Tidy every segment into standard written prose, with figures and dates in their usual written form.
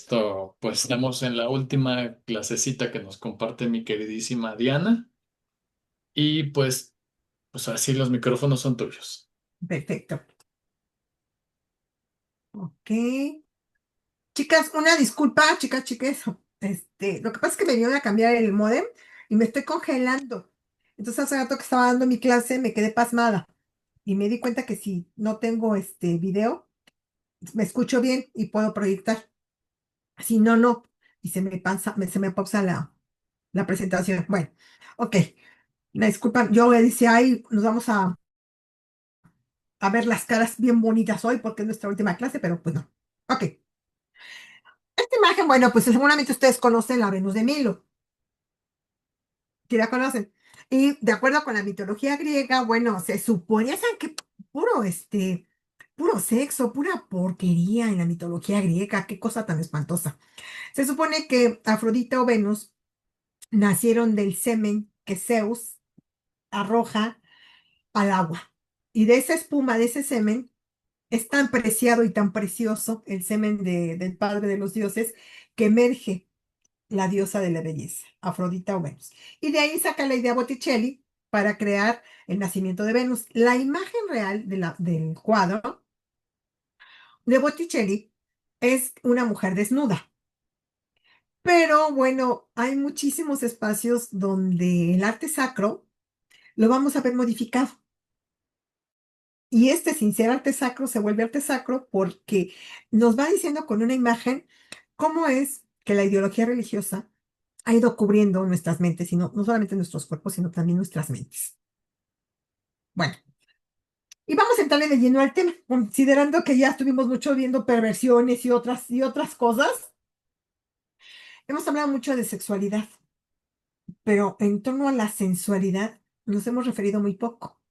Pues estamos en la última clasecita que nos comparte mi queridísima Diana y pues así los micrófonos son tuyos. Perfecto. Ok. Chicas, una disculpa, chicas, chiques. Lo que pasa es que me vinieron a cambiar el módem y me estoy congelando. Entonces, hace rato que estaba dando mi clase, me quedé pasmada y me di cuenta que si no tengo este video, me escucho bien y puedo proyectar. Si no, no. Y se me pausa la presentación. Bueno, ok. Una disculpa, yo le decía, ay, nos vamos a ver las caras bien bonitas hoy porque es nuestra última clase, pero pues no. Ok. Esta imagen, bueno, pues seguramente ustedes conocen la Venus de Milo, ¿sí la conocen? Y de acuerdo con la mitología griega, bueno, se suponía, ¿saben qué? Puro, puro sexo, pura porquería en la mitología griega, qué cosa tan espantosa. Se supone que Afrodita o Venus nacieron del semen que Zeus arroja al agua. Y de esa espuma, de ese semen, es tan preciado y tan precioso el semen del padre de los dioses que emerge la diosa de la belleza, Afrodita o Venus. Y de ahí saca la idea Botticelli para crear el nacimiento de Venus. La imagen real del cuadro de Botticelli es una mujer desnuda. Pero bueno, hay muchísimos espacios donde el arte sacro lo vamos a ver modificado. Y este, sin ser arte sacro, se vuelve arte sacro porque nos va diciendo con una imagen cómo es que la ideología religiosa ha ido cubriendo nuestras mentes, y no solamente nuestros cuerpos, sino también nuestras mentes. Bueno, y vamos a entrarle de lleno al tema, considerando que ya estuvimos mucho viendo perversiones y otras cosas. Hemos hablado mucho de sexualidad, pero en torno a la sensualidad nos hemos referido muy poco.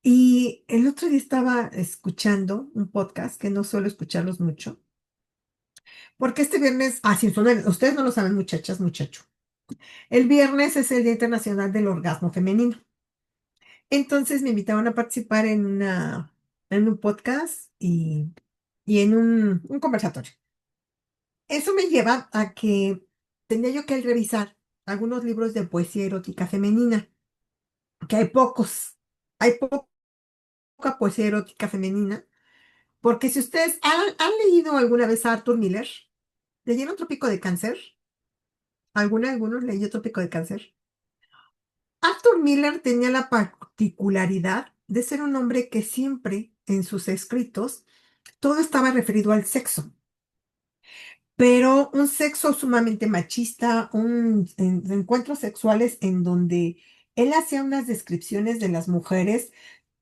Y el otro día estaba escuchando un podcast, que no suelo escucharlos mucho, porque este viernes, sí, ustedes no lo saben, muchachas, muchacho. El viernes es el Día Internacional del Orgasmo Femenino. Entonces me invitaron a participar en un podcast y en un conversatorio. Eso me lleva a que tenía yo que revisar algunos libros de poesía erótica femenina, que hay poca poesía erótica femenina, porque si ustedes han leído alguna vez a Arthur Miller, ¿leyeron Trópico de Cáncer? ¿Algunos leyeron Trópico de Cáncer? Arthur Miller tenía la particularidad de ser un hombre que siempre en sus escritos todo estaba referido al sexo, pero un sexo sumamente machista, encuentros sexuales en donde él hacía unas descripciones de las mujeres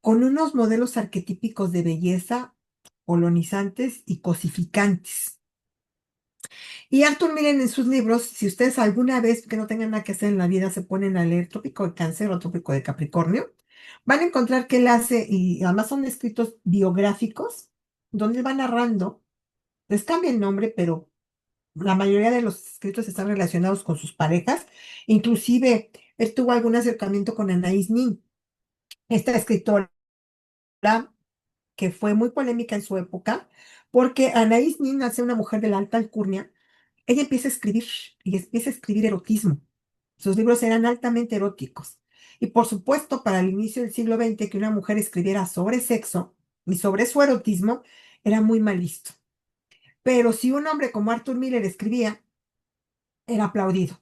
con unos modelos arquetípicos de belleza colonizantes y cosificantes. Y Arthur Miller en sus libros, si ustedes alguna vez que no tengan nada que hacer en la vida se ponen a leer Trópico de Cáncer o Trópico de Capricornio, van a encontrar que él hace, y además son escritos biográficos, donde él va narrando, les cambia el nombre, pero la mayoría de los escritos están relacionados con sus parejas. Inclusive, él tuvo algún acercamiento con Anaïs Nin, esta escritora que fue muy polémica en su época, porque Anaïs Nin hace una mujer de la alta alcurnia. Ella empieza a escribir y empieza a escribir erotismo. Sus libros eran altamente eróticos. Y por supuesto, para el inicio del siglo XX, que una mujer escribiera sobre sexo y sobre su erotismo era muy mal visto. Pero si un hombre como Arthur Miller escribía, era aplaudido.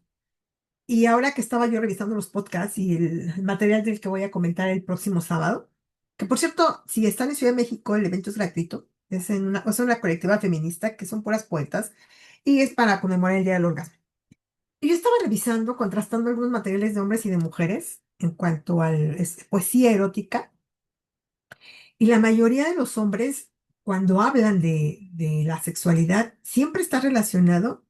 Y ahora que estaba yo revisando los podcasts y el material del que voy a comentar el próximo sábado, que por cierto, si están en Ciudad de México, el evento es gratuito, es una colectiva feminista que son puras poetas y es para conmemorar el Día del Orgasmo. Y yo estaba revisando, contrastando algunos materiales de hombres y de mujeres en cuanto a poesía erótica, y la mayoría de los hombres, cuando hablan de la sexualidad, siempre está relacionado.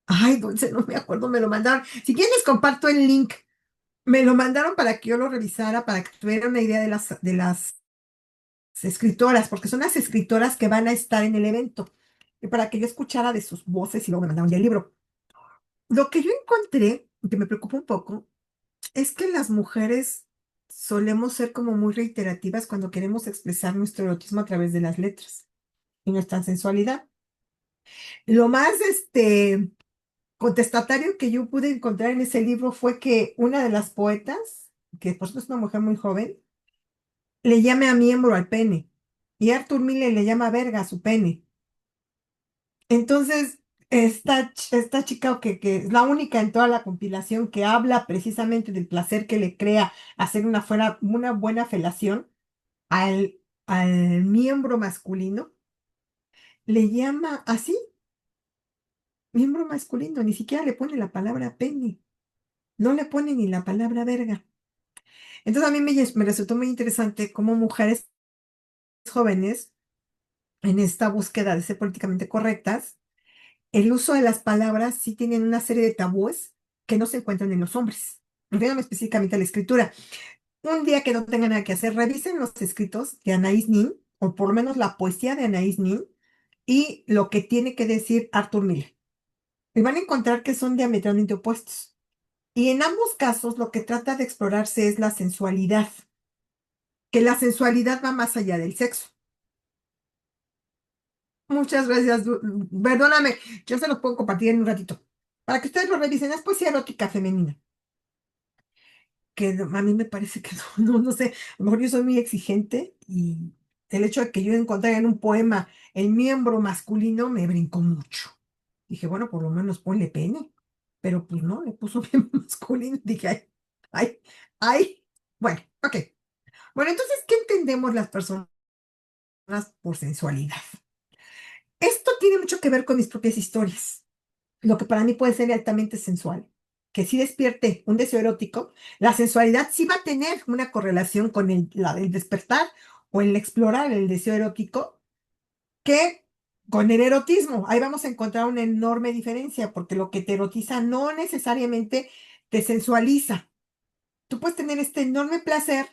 Ay, Dulce, no me acuerdo, me lo mandaron. Si quieres, les comparto el link. Me lo mandaron para que yo lo revisara, para que tuviera una idea de las escritoras, porque son las escritoras que van a estar en el evento, y para que yo escuchara de sus voces y luego me mandaron ya el libro. Lo que yo encontré, que me preocupa un poco, es que las mujeres solemos ser como muy reiterativas cuando queremos expresar nuestro erotismo a través de las letras y nuestra sensualidad. Lo más contestatario que yo pude encontrar en ese libro fue que una de las poetas, que por supuesto es una mujer muy joven, le llame a miembro al pene. Y Arthur Miller le llama verga a su pene. Entonces, esta chica que es la única en toda la compilación que habla precisamente del placer que le crea hacer una buena felación al, al miembro masculino, le llama así, miembro masculino, ni siquiera le pone la palabra pene, no le pone ni la palabra verga. Entonces a mí me resultó muy interesante cómo mujeres jóvenes, en esta búsqueda de ser políticamente correctas, el uso de las palabras sí tienen una serie de tabúes que no se encuentran en los hombres. Refiriéndome específicamente a la escritura. Un día que no tengan nada que hacer, revisen los escritos de Anaïs Nin, o por lo menos la poesía de Anaïs Nin, y lo que tiene que decir Arthur Miller. Y van a encontrar que son diametralmente opuestos. Y en ambos casos lo que trata de explorarse es la sensualidad, que la sensualidad va más allá del sexo. Muchas gracias. Perdóname, yo se los puedo compartir en un ratito. Para que ustedes lo revisen, es poesía erótica femenina. Que a mí me parece que no sé, a lo mejor yo soy muy exigente y el hecho de que yo encontrara en un poema el miembro masculino me brincó mucho. Dije, bueno, por lo menos ponle pene, pero pues no, le puso miembro masculino. Dije, ay, ay, ay. Bueno, ok. Bueno, entonces, ¿qué entendemos las personas por sensualidad? Esto tiene mucho que ver con mis propias historias. Lo que para mí puede ser altamente sensual, que sí despierte un deseo erótico, la sensualidad sí va a tener una correlación con el despertar o el explorar el deseo erótico, que con el erotismo. Ahí vamos a encontrar una enorme diferencia, porque lo que te erotiza no necesariamente te sensualiza. Tú puedes tener este enorme placer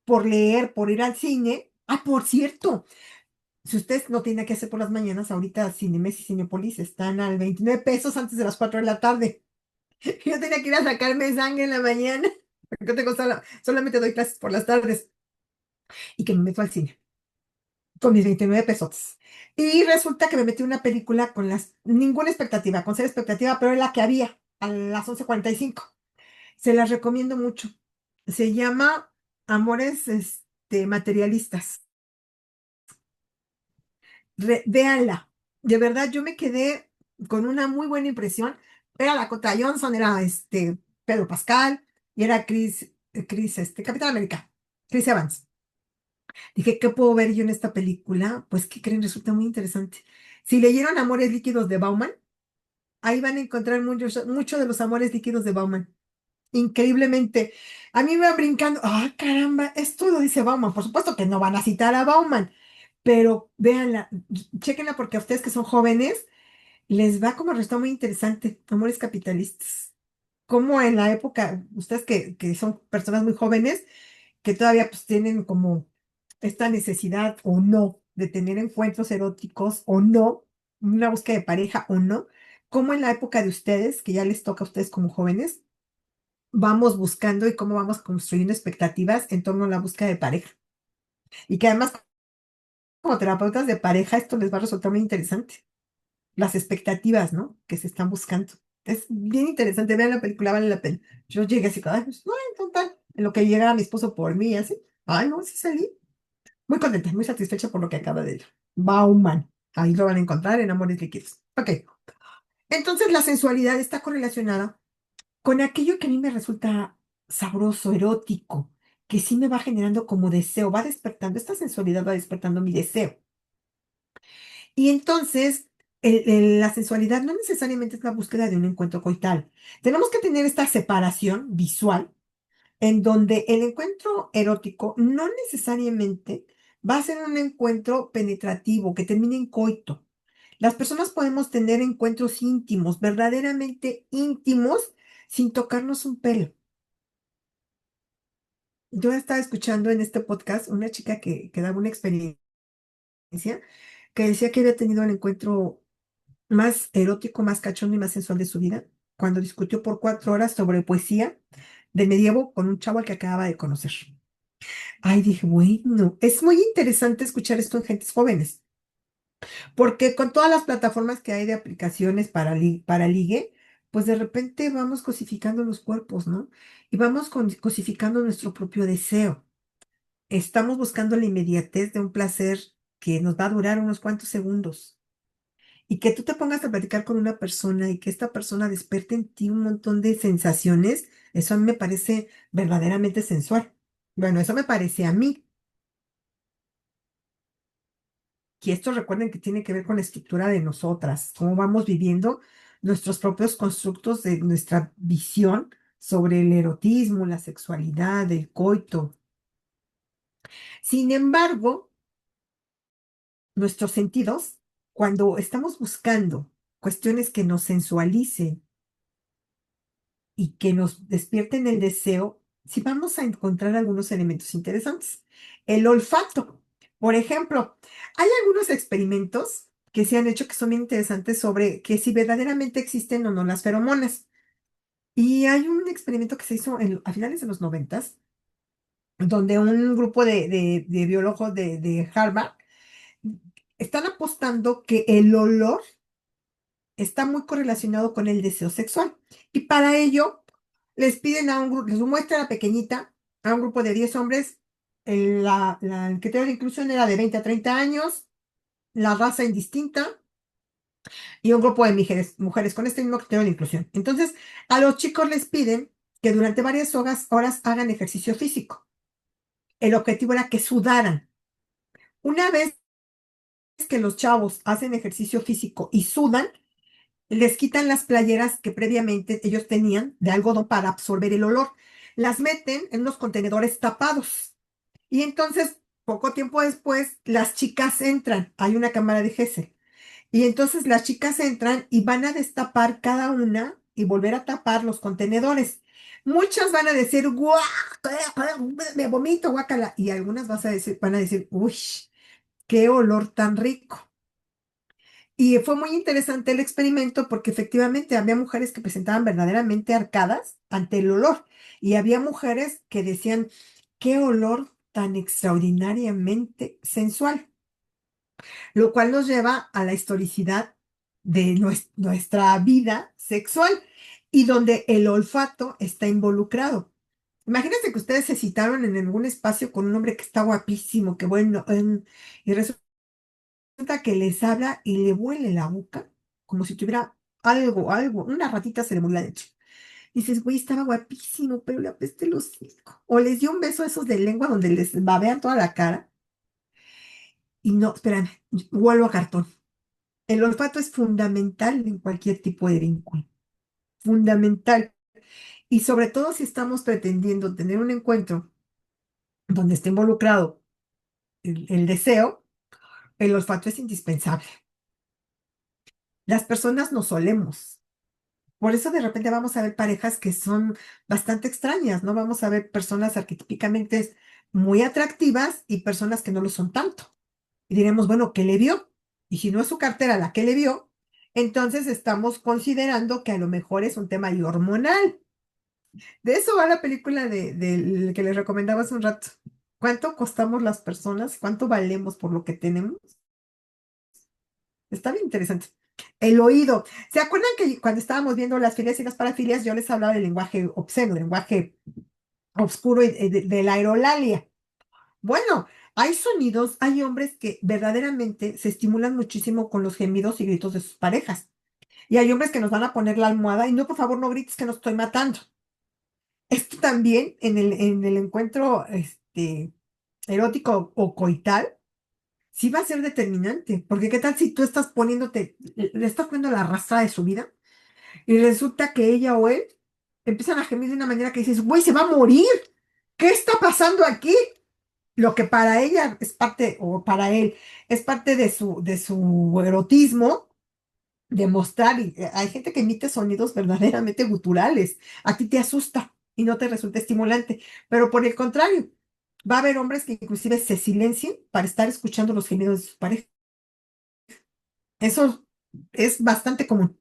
por leer, por ir al cine. Ah, por cierto, si usted no tiene que hacer por las mañanas, ahorita Cinemex y Cinepolis están al 29 pesos antes de las 4 de la tarde. Yo tenía que ir a sacarme sangre en la mañana, porque yo tengo solamente doy clases por las tardes y que me meto al cine con mis 29 pesos. Y resulta que me metí una película con ninguna expectativa, con cero expectativa, pero es la que había a las 11:45. Se las recomiendo mucho. Se llama Amores Materialistas. Véanla. De verdad, yo me quedé con una muy buena impresión. Era Dakota Johnson, era Pedro Pascal y era Capitán América, Chris Evans. Dije, ¿qué puedo ver yo en esta película? Pues, ¿qué creen? Resulta muy interesante. Si leyeron Amores Líquidos de Bauman, ahí van a encontrar mucho de los amores líquidos de Bauman. Increíblemente. A mí me va brincando. ¡Ah, caramba! Esto lo dice Bauman. Por supuesto que no van a citar a Bauman, pero véanla, chéquenla porque a ustedes que son jóvenes les va como resultado muy interesante. Amores capitalistas. Como en la época, ustedes que son personas muy jóvenes, que todavía pues tienen como esta necesidad o no de tener encuentros eróticos o no, una búsqueda de pareja o no, como en la época de ustedes, que ya les toca a ustedes como jóvenes, vamos buscando y cómo vamos construyendo expectativas en torno a la búsqueda de pareja. Y que además, como terapeutas de pareja, esto les va a resultar muy interesante. Las expectativas, ¿no? Que se están buscando. Es bien interesante. Vean la película, vale la pena. Yo llegué así, ay, pues, no, en total, en lo que llegaba mi esposo por mí, así. Ay, no, sí salí. Muy contenta, muy satisfecha por lo que acaba de ir. Bauman. Ahí lo van a encontrar en Amores Líquidos. Ok. Entonces, la sensualidad está correlacionada con aquello que a mí me resulta sabroso, erótico, que sí me va generando como deseo, va despertando, esta sensualidad va despertando mi deseo. Y entonces, la sensualidad no necesariamente es la búsqueda de un encuentro coital. Tenemos que tener esta separación visual en donde el encuentro erótico no necesariamente va a ser un encuentro penetrativo que termine en coito. Las personas podemos tener encuentros íntimos, verdaderamente íntimos, sin tocarnos un pelo. Yo estaba escuchando en este podcast una chica que daba una experiencia que decía que había tenido el encuentro más erótico, más cachondo y más sensual de su vida cuando discutió por 4 horas sobre poesía del medievo con un chavo al que acababa de conocer. Ay, dije, bueno, es muy interesante escuchar esto en gentes jóvenes, Porque con todas las plataformas que hay de aplicaciones para ligue, pues de repente vamos cosificando los cuerpos, ¿no? Y vamos cosificando nuestro propio deseo. Estamos buscando la inmediatez de un placer que nos va a durar unos cuantos segundos. Y que tú te pongas a platicar con una persona y que esta persona despierte en ti un montón de sensaciones, eso a mí me parece verdaderamente sensual. Bueno, eso me parece a mí. Y esto recuerden que tiene que ver con la estructura de nosotras, cómo vamos viviendo nuestros propios constructos de nuestra visión sobre el erotismo, la sexualidad, el coito. Sin embargo, nuestros sentidos, cuando estamos buscando cuestiones que nos sensualicen y que nos despierten el deseo, sí vamos a encontrar algunos elementos interesantes. El olfato, por ejemplo, hay algunos experimentos que se han hecho que son bien interesantes sobre que si verdaderamente existen o no las feromonas. Y hay un experimento que se hizo a finales de los noventas, donde un grupo de biólogos de Harvard están apostando que el olor está muy correlacionado con el deseo sexual. Y para ello, les piden a un grupo, les muestra la pequeñita, a un grupo de 10 hombres, el criterio de inclusión era de 20 a 30 años, la raza indistinta, y un grupo de mujeres con este mismo criterio de inclusión. Entonces, a los chicos les piden que durante varias horas hagan ejercicio físico. El objetivo era que sudaran. Una vez que los chavos hacen ejercicio físico y sudan, les quitan las playeras que previamente ellos tenían de algodón para absorber el olor. Las meten en unos contenedores tapados. Y entonces, poco tiempo después, las chicas entran. Hay una cámara de Gesell. Y entonces las chicas entran y van a destapar cada una y volver a tapar los contenedores. Muchas van a decir, guau, me vomito, guácala. Y algunas van a decir, uy, qué olor tan rico. Y fue muy interesante el experimento porque efectivamente había mujeres que presentaban verdaderamente arcadas ante el olor y había mujeres que decían, qué olor tan extraordinariamente sensual, lo cual nos lleva a la historicidad de nuestra vida sexual y donde el olfato está involucrado. Imagínense que ustedes se citaron en algún espacio con un hombre que está guapísimo, que bueno, y resulta que les habla y le huele la boca como si tuviera algo, una ratita se le mueve adentro. Dices, güey, estaba guapísimo, pero le apeste el hocico. O les dio un beso esos de lengua donde les babean toda la cara. Y no, espérame, vuelvo a cartón. El olfato es fundamental en cualquier tipo de vínculo. Fundamental. Y sobre todo si estamos pretendiendo tener un encuentro donde esté involucrado el deseo, el olfato es indispensable. Las personas nos solemos. Por eso de repente vamos a ver parejas que son bastante extrañas, ¿no? Vamos a ver personas arquetípicamente muy atractivas y personas que no lo son tanto. Y diremos, bueno, ¿qué le vio? Y si no es su cartera la que le vio, entonces estamos considerando que a lo mejor es un tema ahí hormonal. De eso va la película del que les recomendaba hace un rato. ¿Cuánto costamos las personas? ¿Cuánto valemos por lo que tenemos? Está bien interesante. El oído. ¿Se acuerdan que cuando estábamos viendo las filias y las parafilias, yo les hablaba del lenguaje obsceno, del lenguaje oscuro y de la aerolalia? Bueno, hay sonidos, hay hombres que verdaderamente se estimulan muchísimo con los gemidos y gritos de sus parejas. Y hay hombres que nos van a poner la almohada y no, por favor, no grites que no estoy matando. Esto también en el encuentro erótico o coital, sí va a ser determinante, porque qué tal si tú estás le estás poniendo la arrastra de su vida y resulta que ella o él empiezan a gemir de una manera que dices, güey, se va a morir. ¿Qué está pasando aquí? Lo que para ella es parte, o para él, es parte de su erotismo, demostrar, y hay gente que emite sonidos verdaderamente guturales. A ti te asusta y no te resulta estimulante, pero por el contrario, va a haber hombres que inclusive se silencien para estar escuchando los gemidos de su pareja. Eso es bastante común.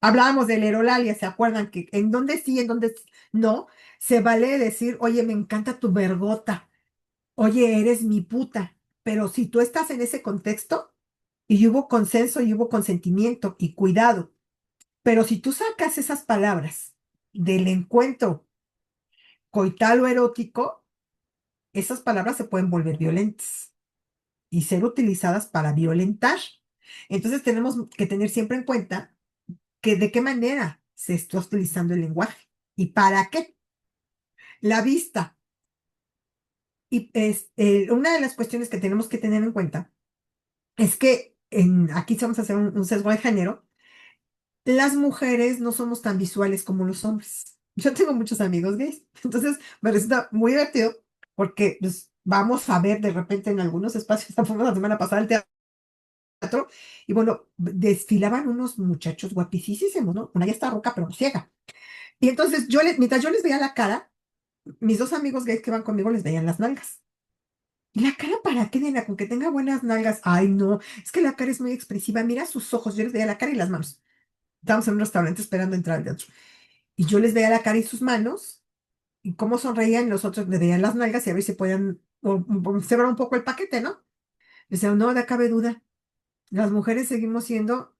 Hablábamos del Erolalia, ¿se acuerdan? Que en donde sí, en donde no, se vale decir, oye, me encanta tu vergota, oye, eres mi puta, pero si tú estás en ese contexto, y hubo consenso y hubo consentimiento y cuidado. Pero si tú sacas esas palabras del encuentro coital o erótico, esas palabras se pueden volver violentas y ser utilizadas para violentar. Entonces tenemos que tener siempre en cuenta que de qué manera se está utilizando el lenguaje y para qué. La vista. Y una de las cuestiones que tenemos que tener en cuenta es que aquí vamos a hacer un sesgo de género. Las mujeres no somos tan visuales como los hombres. Yo tengo muchos amigos gays, entonces me resulta muy divertido porque pues, vamos a ver de repente en algunos espacios, fuimos la semana pasada al teatro, y bueno, desfilaban unos muchachos guapísimos, ¿no? Una ya está roca, pero no ciega. Y entonces mientras yo les veía la cara, mis dos amigos gays que van conmigo les veían las nalgas. ¿Y la cara para qué, nena? Con que tenga buenas nalgas. Ay, no, es que la cara es muy expresiva. Mira sus ojos, yo les veía la cara y las manos. Estábamos en un restaurante esperando entrar al teatro. Y yo les veía la cara y sus manos, y cómo sonreían, los otros les veían las nalgas y a ver si podían observar un poco el paquete, ¿no? Decían, no, no cabe duda, las mujeres seguimos siendo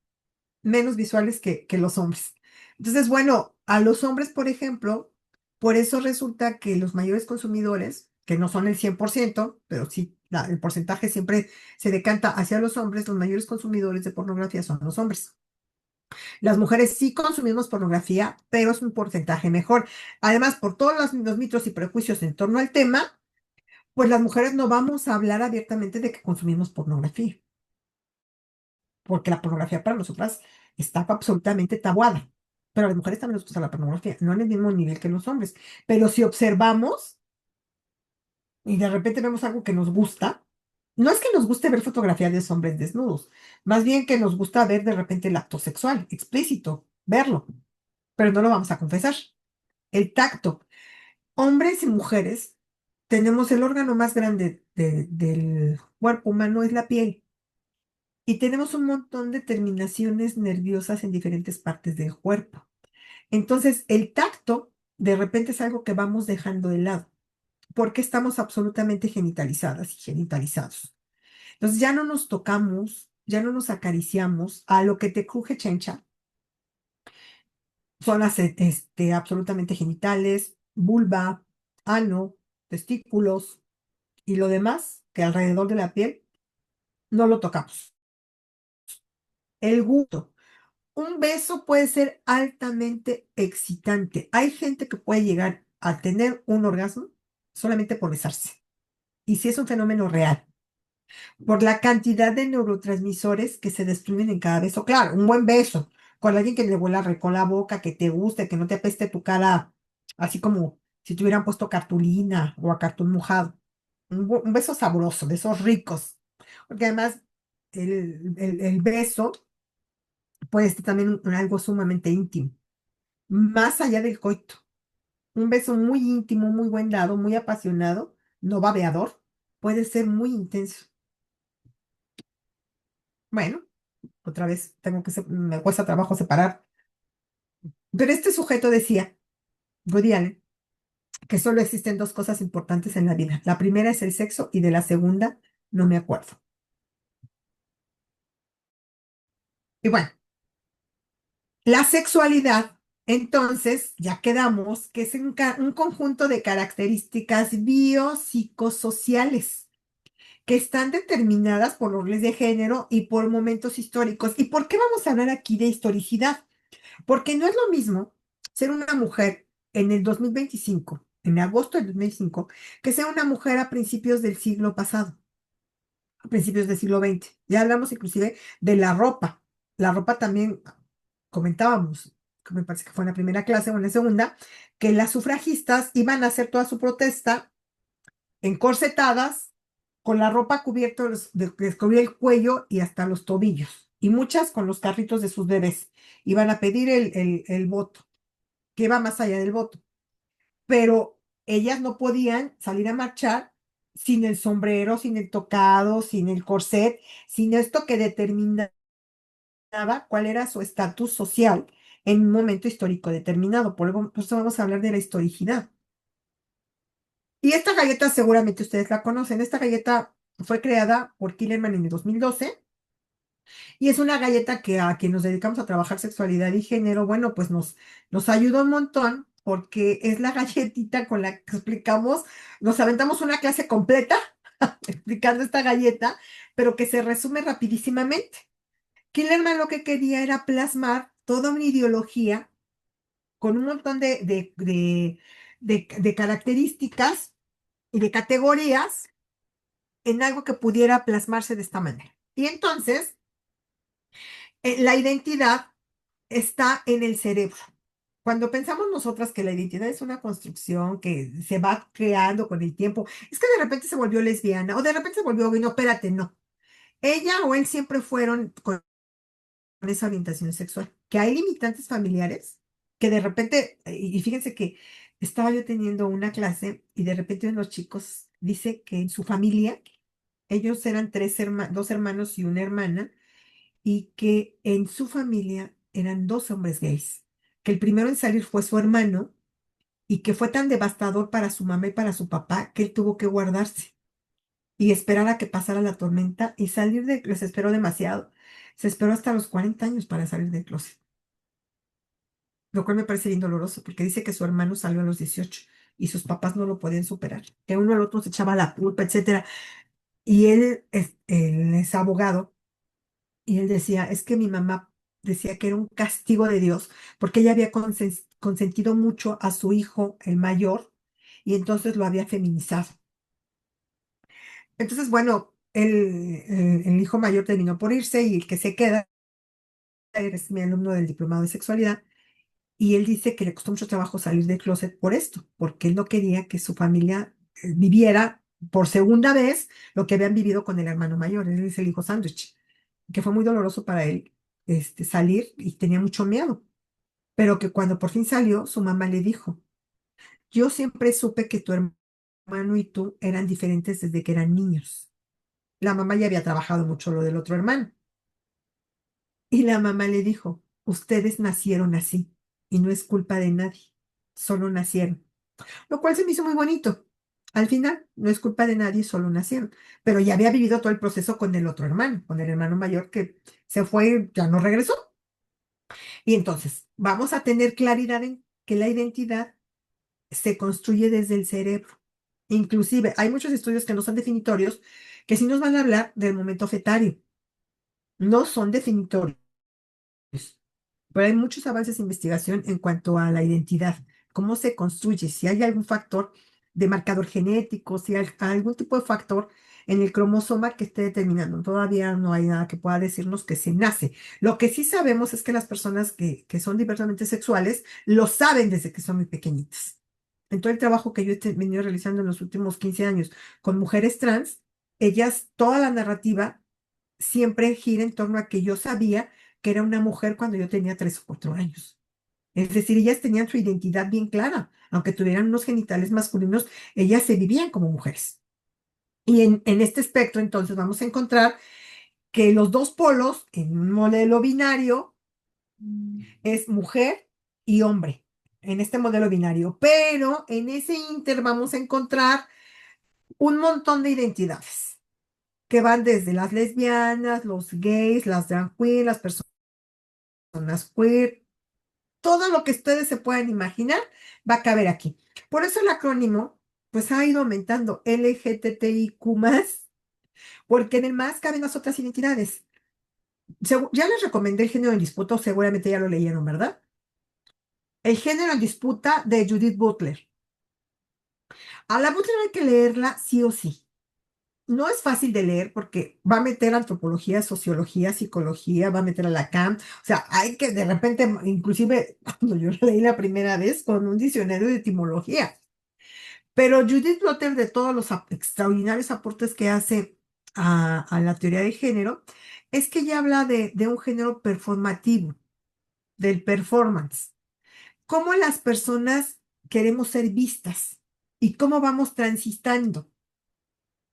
menos visuales que los hombres. Entonces, bueno, a los hombres, por ejemplo, por eso resulta que los mayores consumidores, que no son el 100%, pero sí, el porcentaje siempre se decanta hacia los hombres, los mayores consumidores de pornografía son los hombres. Las mujeres sí consumimos pornografía, pero es un porcentaje mejor. Además, por todos los mitos y prejuicios en torno al tema, pues las mujeres no vamos a hablar abiertamente de que consumimos pornografía, porque la pornografía para nosotras está absolutamente tabuada. Pero a las mujeres también nos gusta la pornografía, no en el mismo nivel que los hombres. Pero si observamos y de repente vemos algo que nos gusta, no es que nos guste ver fotografías de hombres desnudos, más bien que nos gusta ver de repente el acto sexual explícito, verlo, pero no lo vamos a confesar. El tacto. Hombres y mujeres tenemos el órgano más grande del cuerpo humano, es la piel. Y tenemos un montón de terminaciones nerviosas en diferentes partes del cuerpo. Entonces, el tacto de repente es algo que vamos dejando de lado, porque estamos absolutamente genitalizadas y genitalizados. Entonces, ya no nos tocamos, ya no nos acariciamos. A lo que te cruje, chencha, zonas absolutamente genitales, vulva, ano, testículos y lo demás que alrededor de la piel no lo tocamos. El gusto. Un beso puede ser altamente excitante. Hay gente que puede llegar a tener un orgasmo solamente por besarse. Y si es un fenómeno real, por la cantidad de neurotransmisores que se destruyen en cada beso. Claro, un buen beso con alguien que le huela rico la boca, que te guste, que no te apeste tu cara, así como si te hubieran puesto cartulina o a cartón mojado. Un beso sabroso, besos ricos. Porque además el beso puede ser también algo sumamente íntimo, más allá del coito. Un beso muy íntimo, muy buen dado, muy apasionado, no babeador, puede ser muy intenso. Bueno, otra vez me cuesta trabajo separar. Pero este sujeto decía, Woody Allen, que solo existen dos cosas importantes en la vida. La primera es el sexo y de la segunda no me acuerdo. Y bueno, la sexualidad, entonces, ya quedamos que es un conjunto de características biopsicosociales que están determinadas por los roles de género y por momentos históricos. ¿Y por qué vamos a hablar aquí de historicidad? Porque no es lo mismo ser una mujer en el 2025, en agosto del 2025, que ser una mujer a principios del siglo pasado, a principios del siglo XX. Ya hablamos inclusive de la ropa. La ropa también comentábamos, que me parece que fue en la primera clase o en la segunda, que las sufragistas iban a hacer toda su protesta encorsetadas, con la ropa cubierta, que les cubría el cuello y hasta los tobillos, y muchas con los carritos de sus bebés. Iban a pedir el voto, que iba más allá del voto, pero ellas no podían salir a marchar sin el sombrero, sin el tocado, sin el corset, sin esto que determinaba cuál era su estatus social en un momento histórico determinado. Por eso vamos a hablar de la historicidad. Y esta galleta seguramente ustedes la conocen. Esta galleta fue creada por Killerman en el 2012 Y es una galleta que a quien nos dedicamos a trabajar sexualidad y género, bueno, pues nos ayuda un montón porque es la galletita con la que explicamos, nos aventamos una clase completa explicando esta galleta, pero que se resume rapidísimamente. Killerman lo que quería era plasmar toda una ideología con un montón de características y de categorías en algo que pudiera plasmarse de esta manera. Y entonces, la identidad está en el cerebro. Cuando pensamos nosotras que la identidad es una construcción que se va creando con el tiempo, es que de repente se volvió lesbiana o de repente se volvió gay, no, espérate, no. Ella o él siempre fueron con esa orientación sexual. Que hay limitantes familiares que de repente, y fíjense que estaba yo teniendo una clase y de repente uno de los chicos dice que en su familia, ellos eran dos hermanos y una hermana, y que en su familia eran dos hombres gays, que el primero en salir fue su hermano y que fue tan devastador para su mamá y para su papá que él tuvo que guardarse y esperar a que pasara la tormenta y salir de, los esperó demasiado. Se esperó hasta los 40 años para salir del closet, lo cual me parece bien doloroso porque dice que su hermano salió a los 18 y sus papás no lo podían superar, que uno al otro se echaba la culpa, etcétera. Y él es abogado. Y él decía, es que mi mamá decía que era un castigo de Dios, porque ella había consentido mucho a su hijo, el mayor, y entonces lo había feminizado. Entonces, bueno, el hijo mayor terminó por irse y el que se queda es mi alumno del diplomado de sexualidad, y él dice que le costó mucho trabajo salir del closet por esto, porque él no quería que su familia viviera por segunda vez lo que habían vivido con el hermano mayor, él es el hijo sándwich, que fue muy doloroso para él salir y tenía mucho miedo, pero que cuando por fin salió, su mamá le dijo, yo siempre supe que tu hermano y tú eran diferentes desde que eran niños. La mamá ya había trabajado mucho lo del otro hermano. Y la mamá le dijo, ustedes nacieron así y no es culpa de nadie, solo nacieron. Lo cual se me hizo muy bonito. Al final, no es culpa de nadie, solo nacieron. Pero ya había vivido todo el proceso con el otro hermano, con el hermano mayor que se fue, ya no regresó. Y entonces, vamos a tener claridad en que la identidad se construye desde el cerebro. Inclusive, hay muchos estudios que no son definitorios, que sí nos van a hablar del momento fetario. No son definitorios, pero hay muchos avances de investigación en cuanto a la identidad, cómo se construye, si hay algún factor de marcador genético, si hay algún tipo de factor en el cromosoma que esté determinando. Todavía no hay nada que pueda decirnos que se nace. Lo que sí sabemos es que las personas que son diversamente sexuales lo saben desde que son muy pequeñitas. En todo el trabajo que yo he venido realizando en los últimos 15 años con mujeres trans, ellas, toda la narrativa siempre gira en torno a que yo sabía que era una mujer cuando yo tenía 3 o 4 años. Es decir, ellas tenían su identidad bien clara, aunque tuvieran unos genitales masculinos, ellas se vivían como mujeres. Y en este espectro, entonces, vamos a encontrar que los dos polos en un modelo binario es mujer y hombre, en este modelo binario, pero en ese inter vamos a encontrar un montón de identidades que van desde las lesbianas, los gays, las drag queens, las personas queer, todo lo que ustedes se puedan imaginar va a caber aquí. Por eso el acrónimo, pues ha ido aumentando LGTBIQ más, porque en el más caben las otras identidades. Ya les recomendé el género en disputa, o seguramente ya lo leyeron, ¿verdad? El género en disputa de Judith Butler. A la Butler hay que leerla sí o sí. No es fácil de leer porque va a meter antropología, sociología, psicología, va a meter a Lacan. O sea, hay que de repente, inclusive cuando yo la leí la primera vez con un diccionario de etimología. Pero Judith Butler, de todos los extraordinarios aportes que hace a la teoría de género, es que ella habla de un género performativo, del performance. Cómo las personas queremos ser vistas y cómo vamos transitando.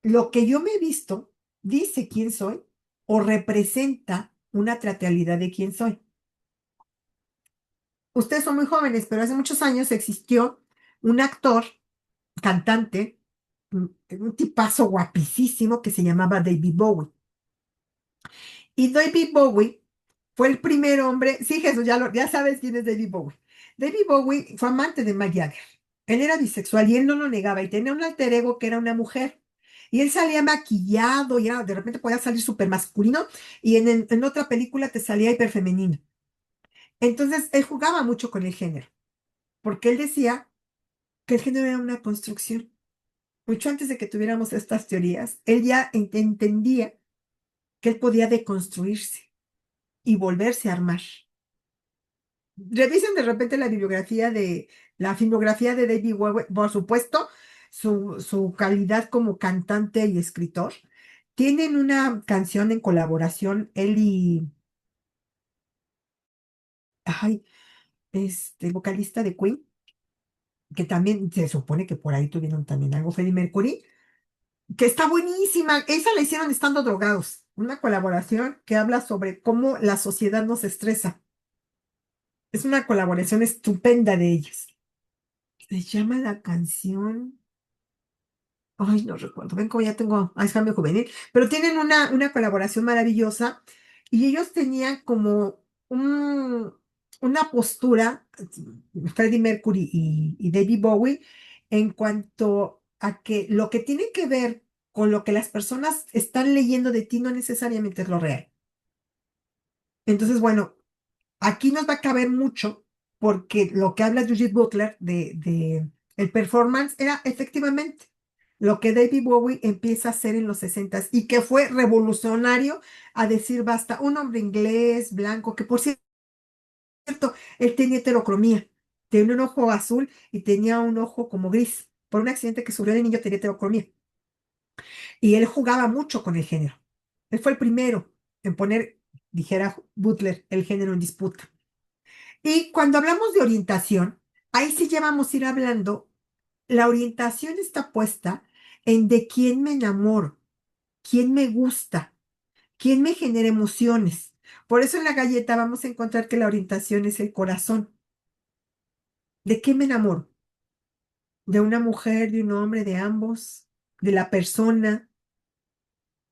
Lo que yo me he visto dice quién soy o representa una teatralidad de quién soy. Ustedes son muy jóvenes, pero hace muchos años existió un actor, cantante, un tipazo guapísimo que se llamaba David Bowie. Y David Bowie fue el primer hombre, sí, Jesús, ya sabes quién es David Bowie. David Bowie fue amante de Mick Jagger. Él era bisexual y él no lo negaba y tenía un alter ego que era una mujer. Y él salía maquillado y de repente podía salir súper masculino y en otra película te salía hiper femenino. Entonces él jugaba mucho con el género, porque él decía que el género era una construcción. Mucho antes de que tuviéramos estas teorías, él ya entendía que él podía deconstruirse y volverse a armar. Revisen de repente la filmografía de David Bowie, por supuesto, su calidad como cantante y escritor. Tienen una canción en colaboración, él y, ay, el vocalista de Queen, que también se supone que por ahí tuvieron también algo, Freddie Mercury, que está buenísima. Esa la hicieron estando drogados. Una colaboración que habla sobre cómo la sociedad nos estresa. Es una colaboración estupenda de ellos. Se llama la canción. Ay, no recuerdo. Ven como ya tengo Alzheimer juvenil. Pero tienen una colaboración maravillosa. Y ellos tenían como una postura, Freddie Mercury y David Bowie, en cuanto a que lo que tiene que ver con lo que las personas están leyendo de ti no necesariamente es lo real. Entonces, bueno, aquí nos va a caber mucho porque lo que habla Judith Butler de el performance era efectivamente lo que David Bowie empieza a hacer en los 60 y que fue revolucionario a decir basta, un hombre inglés, blanco, que por cierto, él tenía heterocromía, tenía un ojo azul y tenía un ojo como gris. Por un accidente que sufrió de niño tenía heterocromía. Y él jugaba mucho con el género. Él fue el primero en poner, dijera Butler, el género en disputa. Y cuando hablamos de orientación, ahí sí ya vamos a ir hablando, la orientación está puesta en de quién me enamoro, quién me gusta, quién me genera emociones. Por eso en la galleta vamos a encontrar que la orientación es el corazón. ¿De qué me enamoro? ¿De una mujer, de un hombre, de ambos, de la persona?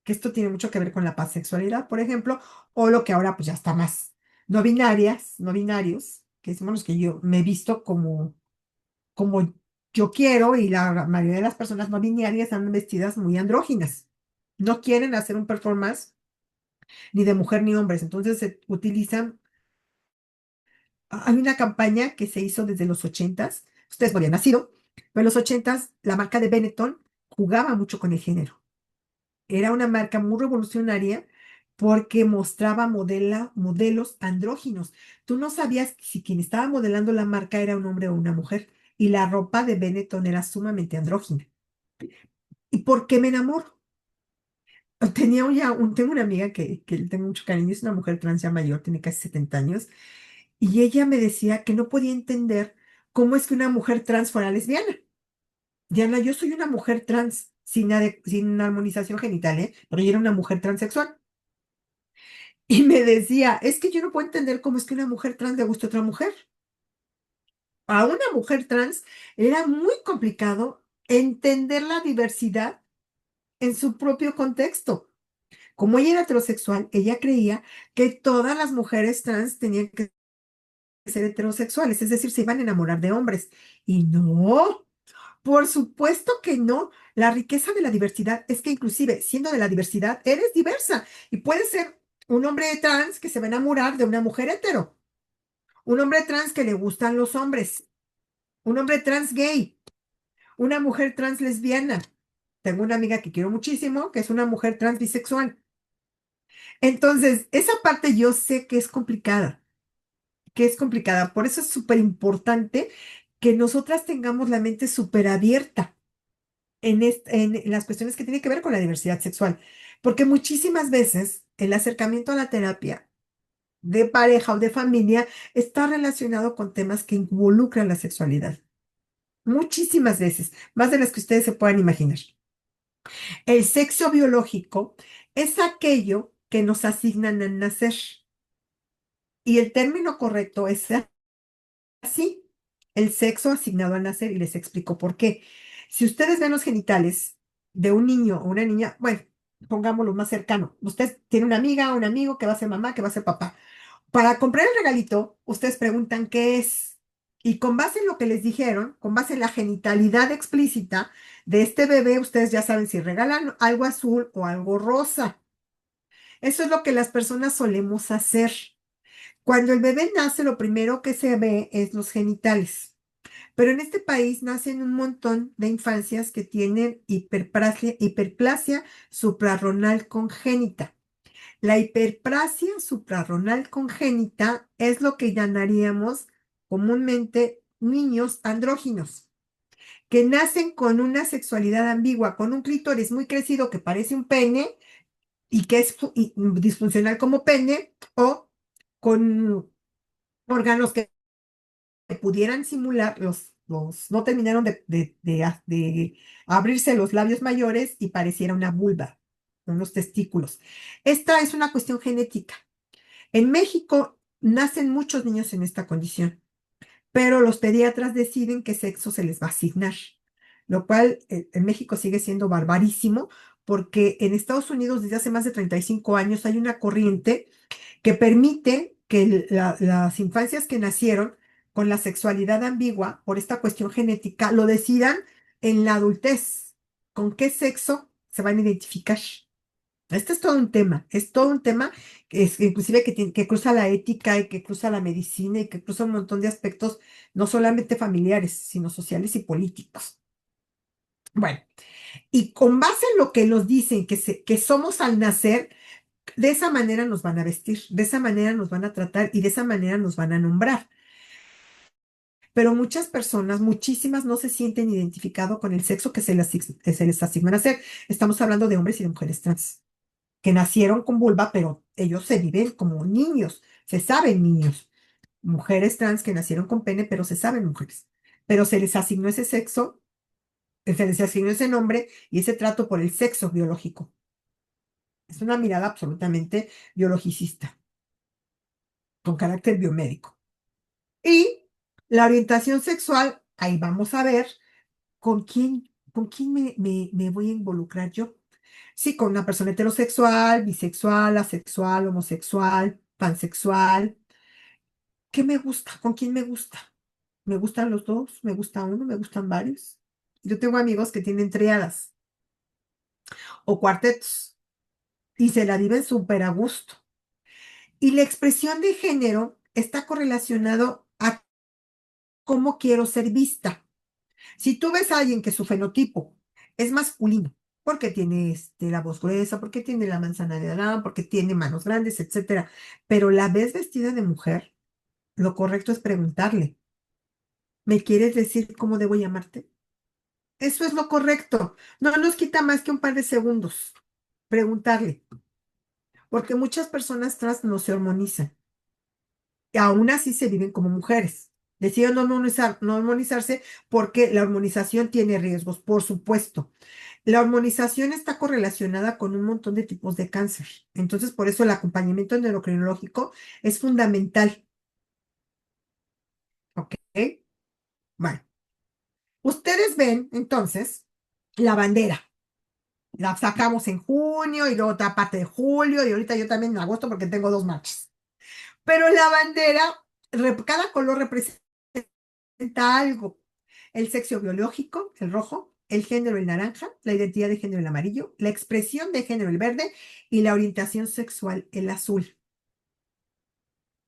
Que esto tiene mucho que ver con la pansexualidad, por ejemplo, o lo que ahora pues ya está más no binarias, no binarios, que decimos los que yo me he visto como yo quiero y la mayoría de las personas no binarias están vestidas muy andróginas. No quieren hacer un performance ni de mujer ni hombres, entonces se utilizan. Hay una campaña que se hizo desde los ochentas, ustedes no habían nacido, pero en los ochentas la marca de Benetton jugaba mucho con el género. Era una marca muy revolucionaria porque mostraba modelos andróginos. Tú no sabías si quien estaba modelando la marca era un hombre o una mujer. Y la ropa de Benetton era sumamente andrógina. ¿Y por qué me enamoro? Tengo una amiga que le tengo mucho cariño, es una mujer trans ya mayor, tiene casi 70 años, y ella me decía que no podía entender cómo es que una mujer trans fuera lesbiana. Diana, yo soy una mujer trans sin armonización genital, ¿eh? Pero yo era una mujer transexual. Y me decía, es que yo no puedo entender cómo es que una mujer trans le gusta a otra mujer. A una mujer trans era muy complicado entender la diversidad en su propio contexto. Como ella era heterosexual, ella creía que todas las mujeres trans tenían que ser heterosexuales, es decir, se iban a enamorar de hombres. Y no, por supuesto que no. La riqueza de la diversidad es que inclusive siendo de la diversidad, eres diversa y puedes ser un hombre trans que se va a enamorar de una mujer hetero, un hombre trans que le gustan los hombres, un hombre trans gay, una mujer trans lesbiana. Tengo una amiga que quiero muchísimo, que es una mujer trans bisexual. Entonces, esa parte yo sé que es complicada. Por eso es súper importante que nosotras tengamos la mente súper abierta en las cuestiones que tienen que ver con la diversidad sexual. Porque muchísimas veces el acercamiento a la terapia de pareja o de familia está relacionado con temas que involucran la sexualidad. Muchísimas veces, más de las que ustedes se puedan imaginar. El sexo biológico es aquello que nos asignan al nacer. Y el término correcto es así, el sexo asignado al nacer. Y les explico por qué. Si ustedes ven los genitales de un niño o una niña, bueno, pongámoslo más cercano. Usted tiene una amiga, un amigo que va a ser mamá, que va a ser papá. Para comprar el regalito, ustedes preguntan qué es. Y con base en lo que les dijeron, con base en la genitalidad explícita de este bebé, ustedes ya saben si regalan algo azul o algo rosa. Eso es lo que las personas solemos hacer. Cuando el bebé nace, lo primero que se ve es los genitales. Pero en este país nacen un montón de infancias que tienen hiperplasia suprarrenal congénita. La hiperplasia suprarrenal congénita es lo que llamaríamos comúnmente niños andróginos, que nacen con una sexualidad ambigua, con un clítoris muy crecido que parece un pene y que es disfuncional como pene, o con órganos que pudieran simular no terminaron de abrirse los labios mayores y pareciera una vulva, unos testículos. Esta es una cuestión genética. En México nacen muchos niños en esta condición, pero los pediatras deciden qué sexo se les va a asignar, lo cual en México sigue siendo barbarísimo, porque en Estados Unidos desde hace más de 35 años hay una corriente que permite que las infancias que nacieron con la sexualidad ambigua por esta cuestión genética lo decidan en la adultez, con qué sexo se van a identificar. Este es todo un tema que es, inclusive que cruza la ética y que cruza la medicina y que cruza un montón de aspectos, no solamente familiares, sino sociales y políticos. Bueno, y con base en lo que nos dicen que somos al nacer, de esa manera nos van a vestir, de esa manera nos van a tratar y de esa manera nos van a nombrar. Pero muchas personas, muchísimas, no se sienten identificados con el sexo que se les asigna a nacer. Estamos hablando de hombres y de mujeres trans, que nacieron con vulva, pero ellos se viven como niños, se saben niños. Mujeres trans que nacieron con pene, pero se saben mujeres. Pero se les asignó ese sexo, se les asignó ese nombre y ese trato por el sexo biológico. Es una mirada absolutamente biologicista, con carácter biomédico. Y la orientación sexual, ahí vamos a ver con quién me voy a involucrar yo. Sí, con una persona heterosexual, bisexual, asexual, homosexual, pansexual. ¿Qué me gusta? ¿Con quién me gusta? ¿Me gustan los dos? ¿Me gusta uno? ¿Me gustan varios? Yo tengo amigos que tienen triadas o cuartetos y se la viven súper a gusto. Y la expresión de género está correlacionado a cómo quiero ser vista. Si tú ves a alguien que su fenotipo es masculino, porque tiene la voz gruesa, porque tiene la manzana de Adán, porque tiene manos grandes, etcétera, pero la ves vestida de mujer, lo correcto es preguntarle, ¿me quieres decir cómo debo llamarte? Eso es lo correcto. No nos quita más que un par de segundos preguntarle, porque muchas personas trans no se hormonizan y aún así se viven como mujeres. Deciden no hormonizarse porque la hormonización tiene riesgos, por supuesto. La hormonización está correlacionada con un montón de tipos de cáncer. Entonces, por eso el acompañamiento endocrinológico es fundamental. ¿Ok? Bueno, ustedes ven entonces la bandera. La sacamos en junio y luego otra parte de julio y ahorita yo también en agosto porque tengo dos marchas. Pero la bandera, cada color representa algo. El sexo biológico, el rojo, el género, el naranja, la identidad de género, el amarillo, la expresión de género, el verde y la orientación sexual, el azul.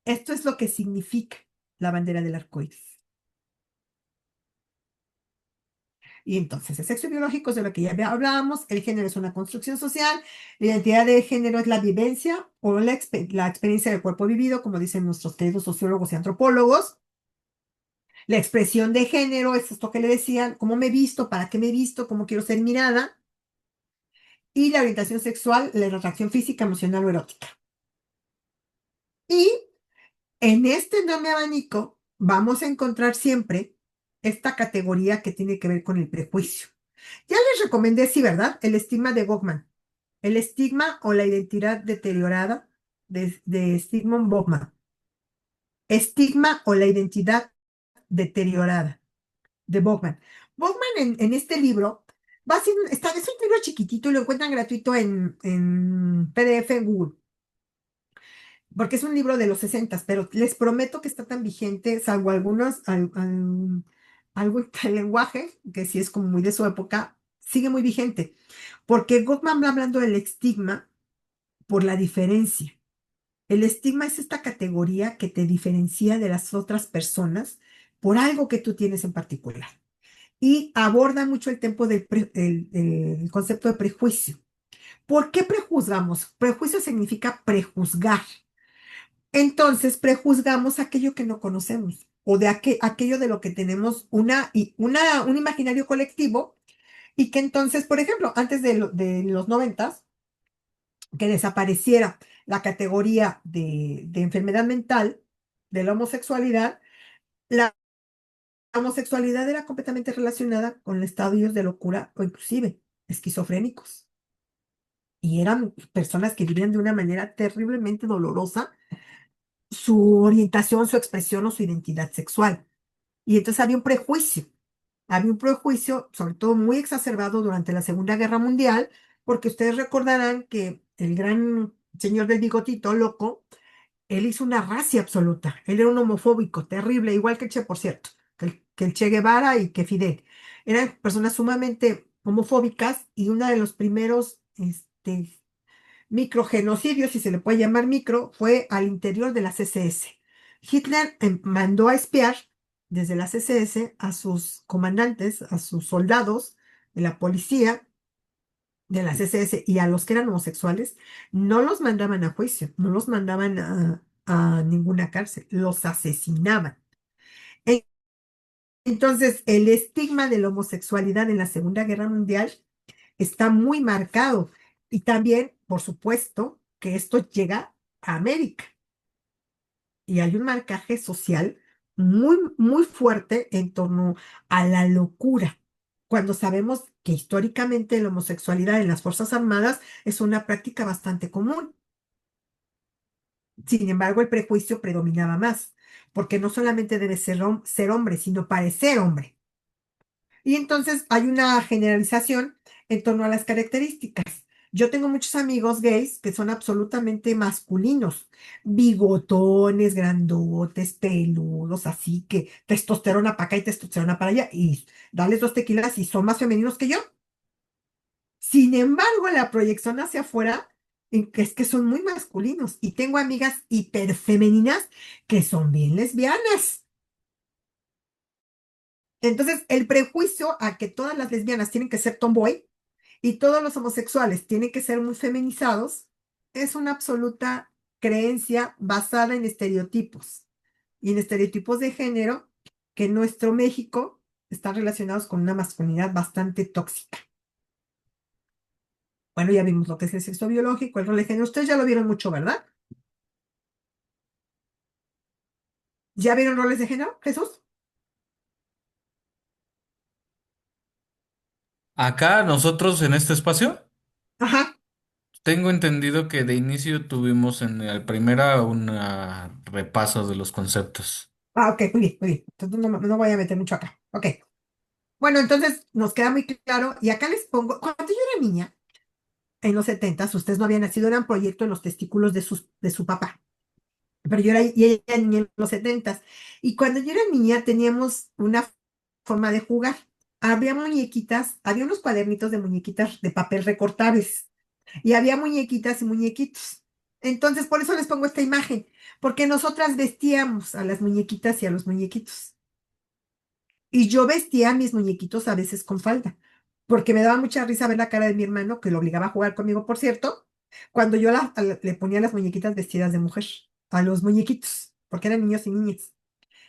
Esto es lo que significa la bandera del arco iris. Y entonces, el sexo biológico es de lo que ya hablábamos, el género es una construcción social, la identidad de género es la vivencia o la experiencia del cuerpo vivido, como dicen nuestros queridos sociólogos y antropólogos. La expresión de género es esto que le decían, cómo me he visto, para qué me he visto, cómo quiero ser mirada. Y la orientación sexual, la atracción física, emocional o erótica. Y en este enorme abanico vamos a encontrar siempre esta categoría que tiene que ver con el prejuicio. Ya les recomendé, sí, ¿verdad? El estigma de Goffman. El estigma o la identidad deteriorada de Stigmund Bachmann. Estigma o la identidad deteriorada de Bachmann. Bachmann en este libro es un libro chiquitito y lo encuentran gratuito en PDF en Google, porque es un libro de los 60, pero les prometo que está tan vigente, salvo algo del lenguaje, que sí es como muy de su época, sigue muy vigente, porque Gottman va hablando del estigma por la diferencia. El estigma es esta categoría que te diferencia de las otras personas por algo que tú tienes en particular. Y aborda mucho el, tiempo el concepto de prejuicio. ¿Por qué prejuzgamos? Prejuicio significa prejuzgar. Entonces, prejuzgamos aquello que no conocemos o de aquello de lo que tenemos un imaginario colectivo y que entonces, por ejemplo, antes de los 90, que desapareciera la categoría de enfermedad mental de la homosexualidad, la homosexualidad era completamente relacionada con estadios de locura o inclusive esquizofrénicos. Y eran personas que vivían de una manera terriblemente dolorosa su orientación, su expresión o su identidad sexual. Y entonces había un prejuicio, sobre todo muy exacerbado durante la Segunda Guerra Mundial, porque ustedes recordarán que el gran señor del bigotito loco, él hizo una racia absoluta. Él era un homofóbico terrible, igual que el Che, por cierto, que el Che Guevara y que Fidel. Eran personas sumamente homofóbicas y uno de los primeros microgenocidios, si se le puede llamar micro, fue al interior de la CSS. Hitler mandó a espiar desde la CSS a sus comandantes, a sus soldados de la policía de la CSS y a los que eran homosexuales, no los mandaban a juicio, no los mandaban a ninguna cárcel, los asesinaban. E- Entonces, el estigma de la homosexualidad en la Segunda Guerra Mundial está muy marcado. Y también, por supuesto, que esto llega a América y hay un marcaje social muy, muy fuerte en torno a la locura, cuando sabemos que históricamente la homosexualidad en las Fuerzas Armadas es una práctica bastante común. Sin embargo, el prejuicio predominaba más, porque no solamente debe ser hombre, sino parecer hombre. Y entonces hay una generalización en torno a las características. Yo tengo muchos amigos gays que son absolutamente masculinos, bigotones, grandotes, peludos, así que testosterona para acá y testosterona para allá, y dales 2 tequilas y son más femeninos que yo. Sin embargo, la proyección hacia afuera es que son muy masculinos y tengo amigas hiperfemeninas que son bien lesbianas. Entonces, el prejuicio a que todas las lesbianas tienen que ser tomboy y todos los homosexuales tienen que ser muy feminizados es una absoluta creencia basada en estereotipos y en estereotipos de género que en nuestro México están relacionados con una masculinidad bastante tóxica. Bueno, ya vimos lo que es el sexo biológico, el rol de género. Ustedes ya lo vieron mucho, ¿verdad? ¿Ya vieron roles de género, Jesús? Acá nosotros en este espacio, Ajá. tengo entendido que de inicio tuvimos en la primera un repaso de los conceptos. Ah, ok, muy bien, muy bien. Entonces no voy a meter mucho acá. Ok. Bueno, entonces nos queda muy claro. Y acá les pongo, cuando yo era niña, en los 70, ustedes no habían nacido, eran proyecto en los testículos de su papá. Pero yo era, y ella era niña en los 70. Y cuando yo era niña teníamos una forma de jugar. Había muñequitas, había unos cuadernitos de muñequitas de papel recortables. Y había muñequitas y muñequitos. Entonces, por eso les pongo esta imagen, porque nosotras vestíamos a las muñequitas y a los muñequitos. Y yo vestía a mis muñequitos a veces con falda, porque me daba mucha risa ver la cara de mi hermano, que lo obligaba a jugar conmigo, por cierto, cuando yo le ponía las muñequitas vestidas de mujer, a los muñequitos, porque eran niños y niñas.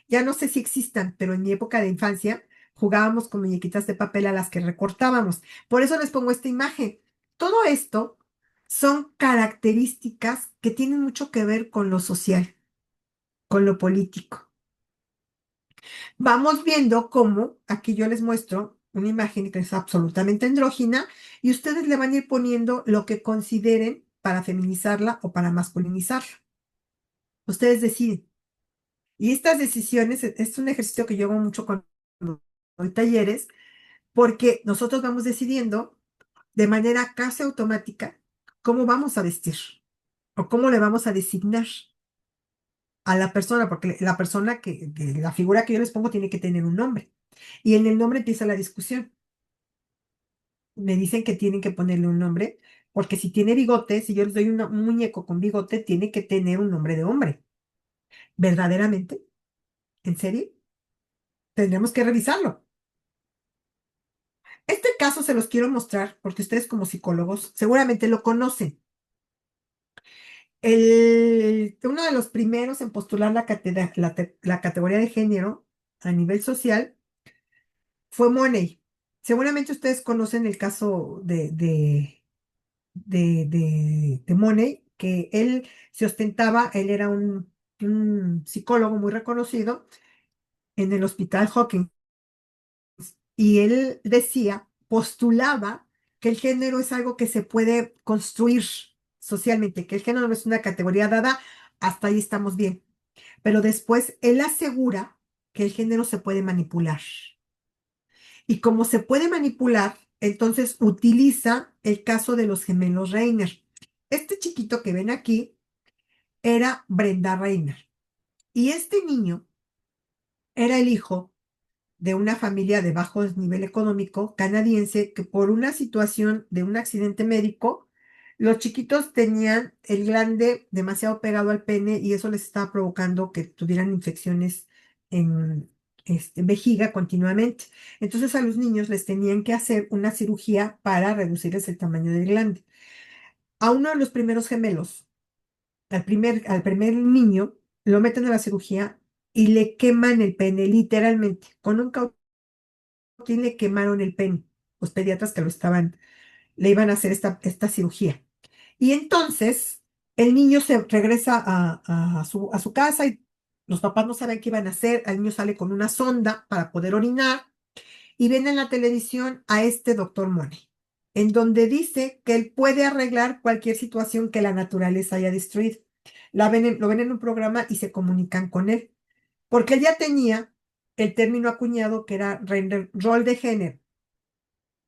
Ya no sé si existan, pero en mi época de infancia jugábamos con muñequitas de papel a las que recortábamos. Por eso les pongo esta imagen. Todo esto son características que tienen mucho que ver con lo social, con lo político. Vamos viendo cómo aquí yo les muestro una imagen que es absolutamente andrógina y ustedes le van a ir poniendo lo que consideren para feminizarla o para masculinizarla. Ustedes deciden. Y estas decisiones es un ejercicio que yo hago mucho con doy talleres, porque nosotros vamos decidiendo de manera casi automática cómo vamos a vestir o cómo le vamos a designar a la persona, porque la persona la figura que yo les pongo tiene que tener un nombre. Y en el nombre empieza la discusión. Me dicen que tienen que ponerle un nombre, porque si tiene bigote, si yo les doy un muñeco con bigote, tiene que tener un nombre de hombre. ¿Verdaderamente? ¿En serio? Tendremos que revisarlo. Este caso se los quiero mostrar porque ustedes como psicólogos seguramente lo conocen. Uno de los primeros en postular la categoría de género a nivel social fue Money. Seguramente ustedes conocen el caso de Money, que él se ostentaba, él era un psicólogo muy reconocido en el Hospital Hawkins, y él decía, postulaba que el género es algo que se puede construir socialmente, que el género no es una categoría dada, hasta ahí estamos bien. Pero después él asegura que el género se puede manipular. Y como se puede manipular, entonces utiliza el caso de los gemelos Reiner. Este chiquito que ven aquí era Brenda Reiner. Y este niño era el hijo de una familia de bajo nivel económico canadiense que por una situación de un accidente médico, los chiquitos tenían el glande demasiado pegado al pene y eso les estaba provocando que tuvieran infecciones en vejiga continuamente. Entonces a los niños les tenían que hacer una cirugía para reducirles el tamaño del glande. A uno de los primeros gemelos, al primer niño, lo meten a la cirugía y le queman el pene literalmente con un quién le quemaron el pene, los pediatras que le iban a hacer esta cirugía. Y entonces el niño se regresa a su casa y los papás no saben qué iban a hacer. El niño sale con una sonda para poder orinar y ven en la televisión a este doctor Money, en donde dice que él puede arreglar cualquier situación que la naturaleza haya destruido. Lo ven en un programa y se comunican con él, porque él ya tenía el término acuñado que era rol de género.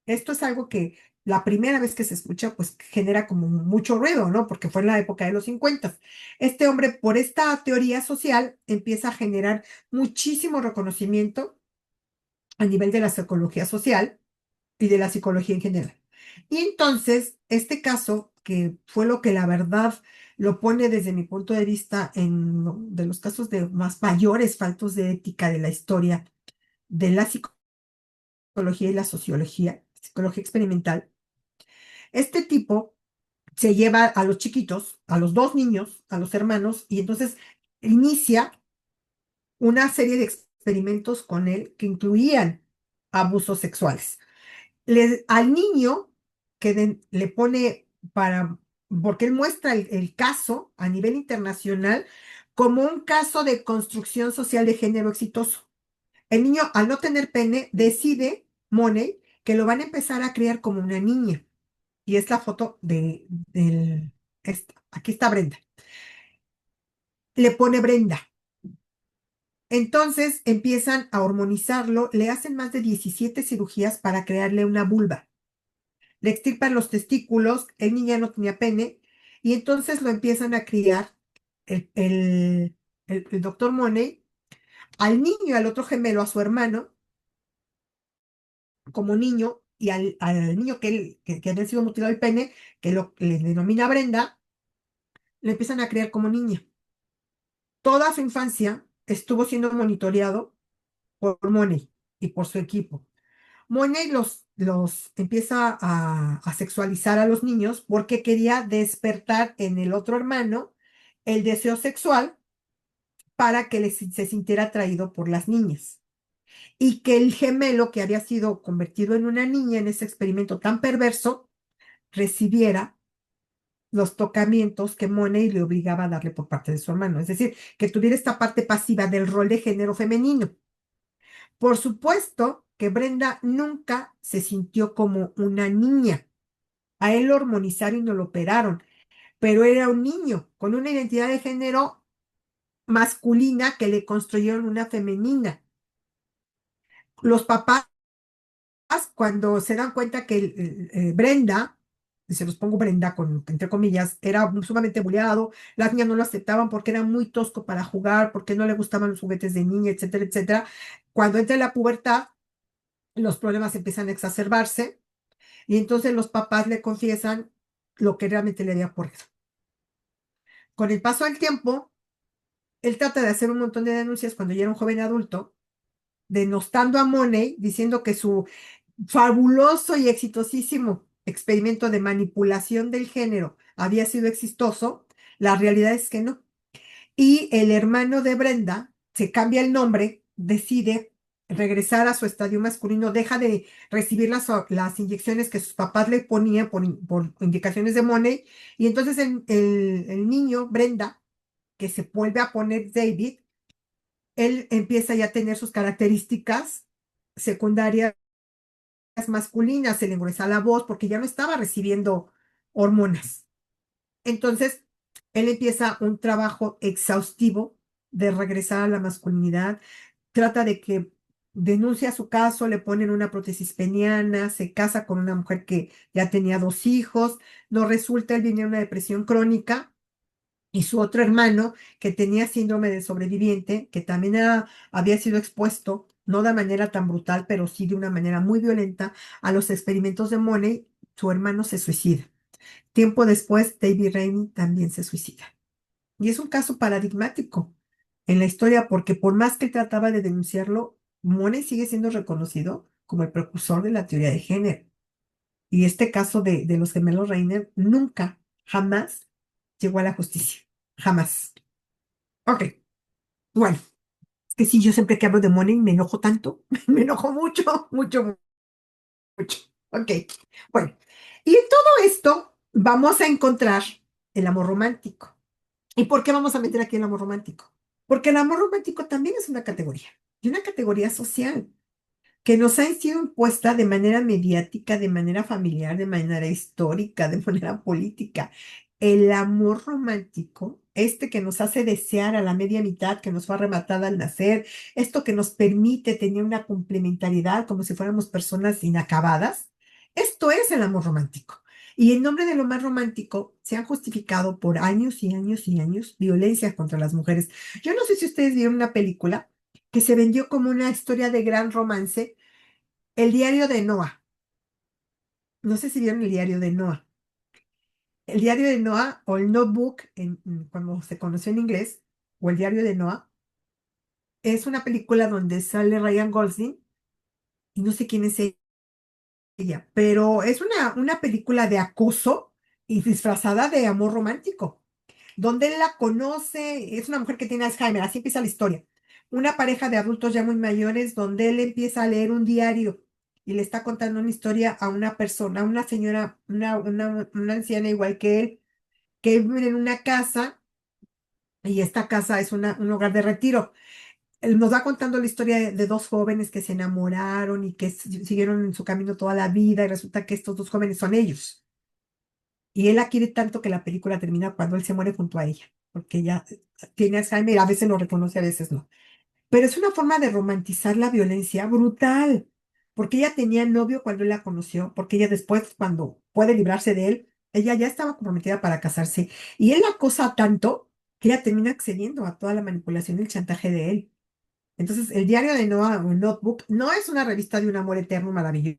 Esto es algo que la primera vez que se escucha, pues genera como mucho ruido, ¿no? Porque fue en la época de los 50. Este hombre, por esta teoría social, empieza a generar muchísimo reconocimiento a nivel de la psicología social y de la psicología en general. Y entonces, este caso, que fue lo que la verdad lo pone desde mi punto de vista en uno de los casos de más mayores faltos de ética de la historia de la psicología y la sociología, psicología experimental. Este tipo se lleva a los chiquitos, a los dos niños, a los hermanos, y entonces inicia una serie de experimentos con él que incluían abusos sexuales. Al niño le pone porque él muestra el caso a nivel internacional como un caso de construcción social de género exitoso. El niño, al no tener pene, decide, Money, que lo van a empezar a criar como una niña. Y es la foto aquí está Brenda. Le pone Brenda. Entonces empiezan a hormonizarlo, le hacen más de 17 cirugías para crearle una vulva. Le extirpan los testículos, el niño ya no tenía pene, y entonces lo empiezan a criar el doctor Money, al niño y al otro gemelo, a su hermano, como niño, y al niño que había sido mutilado el pene, le denomina Brenda, lo empiezan a criar como niña. Toda su infancia estuvo siendo monitoreado por Money y por su equipo. Money los empieza a sexualizar a los niños porque quería despertar en el otro hermano el deseo sexual para que se sintiera atraído por las niñas. Y que el gemelo que había sido convertido en una niña en ese experimento tan perverso recibiera los tocamientos que Money le obligaba a darle por parte de su hermano. Es decir, que tuviera esta parte pasiva del rol de género femenino. Por supuesto que Brenda nunca se sintió como una niña. A él lo hormonizaron y no lo operaron, pero era un niño con una identidad de género masculina que le construyeron una femenina. Los papás cuando se dan cuenta que Brenda, y se los pongo Brenda con, entre comillas, era sumamente bulleado, las niñas no lo aceptaban porque era muy tosco para jugar, porque no le gustaban los juguetes de niña, etcétera, etcétera. Cuando entra en la pubertad, los problemas empiezan a exacerbarse y entonces los papás le confiesan lo que realmente le había ocurrido. Con el paso del tiempo, él trata de hacer un montón de denuncias cuando ya era un joven adulto, denostando a Money, diciendo que su fabuloso y exitosísimo experimento de manipulación del género había sido exitoso. La realidad es que no. Y el hermano de Brenda se cambia el nombre, decide regresar a su estadio masculino, deja de recibir las inyecciones que sus papás le ponían por indicaciones de Money, y entonces el niño, Brenda, que se vuelve a poner David, él empieza ya a tener sus características secundarias masculinas, se le engruesa la voz porque ya no estaba recibiendo hormonas. Entonces, él empieza un trabajo exhaustivo de regresar a la masculinidad, trata de que denuncia su caso, le ponen una prótesis peniana, se casa con una mujer que ya tenía 2 hijos, no resulta, él viene en una depresión crónica y su otro hermano, que tenía síndrome del sobreviviente, que también había sido expuesto, no de manera tan brutal, pero sí de una manera muy violenta, a los experimentos de Money, su hermano se suicida. Tiempo después, David Rainey también se suicida. Y es un caso paradigmático en la historia, porque por más que trataba de denunciarlo, Money sigue siendo reconocido como el precursor de la teoría de género. Y este caso de los gemelos Reiner nunca, jamás llegó a la justicia. Jamás. Ok, bueno, es que sí, yo siempre que hablo de Money me enojo tanto, me enojo mucho, mucho, mucho. Ok, bueno, y en todo esto vamos a encontrar el amor romántico. ¿Y por qué vamos a meter aquí el amor romántico? Porque el amor romántico también es una categoría, y una categoría social que nos ha sido impuesta de manera mediática, de manera familiar, de manera histórica, de manera política. El amor romántico, este que nos hace desear a la media mitad, que nos fue arrebatada al nacer, esto que nos permite tener una complementariedad como si fuéramos personas inacabadas, esto es el amor romántico. Y en nombre de lo más romántico, se han justificado por años y años y años violencias contra las mujeres. Yo no sé si ustedes vieron una película que se vendió como una historia de gran romance, El diario de Noah. No sé si vieron el diario de Noah. El diario de Noah o el Notebook, cuando se conoció en inglés, o el diario de Noah, es una película donde sale Ryan Gosling y no sé quién es ella, pero es una película de acoso y disfrazada de amor romántico, donde él la conoce, es una mujer que tiene Alzheimer, así empieza la historia. Una pareja de adultos ya muy mayores, donde él empieza a leer un diario y le está contando una historia a una persona, a una señora, una anciana igual que él, que vive en una casa y esta casa es un hogar de retiro. Él nos va contando la historia de 2 jóvenes que se enamoraron y que siguieron en su camino toda la vida y resulta que estos 2 jóvenes son ellos. Y él la quiere tanto que la película termina cuando él se muere junto a ella, porque ella tiene Alzheimer, a veces lo reconoce, a veces no. Pero es una forma de romantizar la violencia brutal, porque ella tenía novio cuando él la conoció, porque ella después, cuando puede librarse de él, ella ya estaba comprometida para casarse, y él la acosa tanto que ella termina accediendo a toda la manipulación y el chantaje de él. Entonces, el diario de Noah o Notebook no es una revista de un amor eterno maravilloso,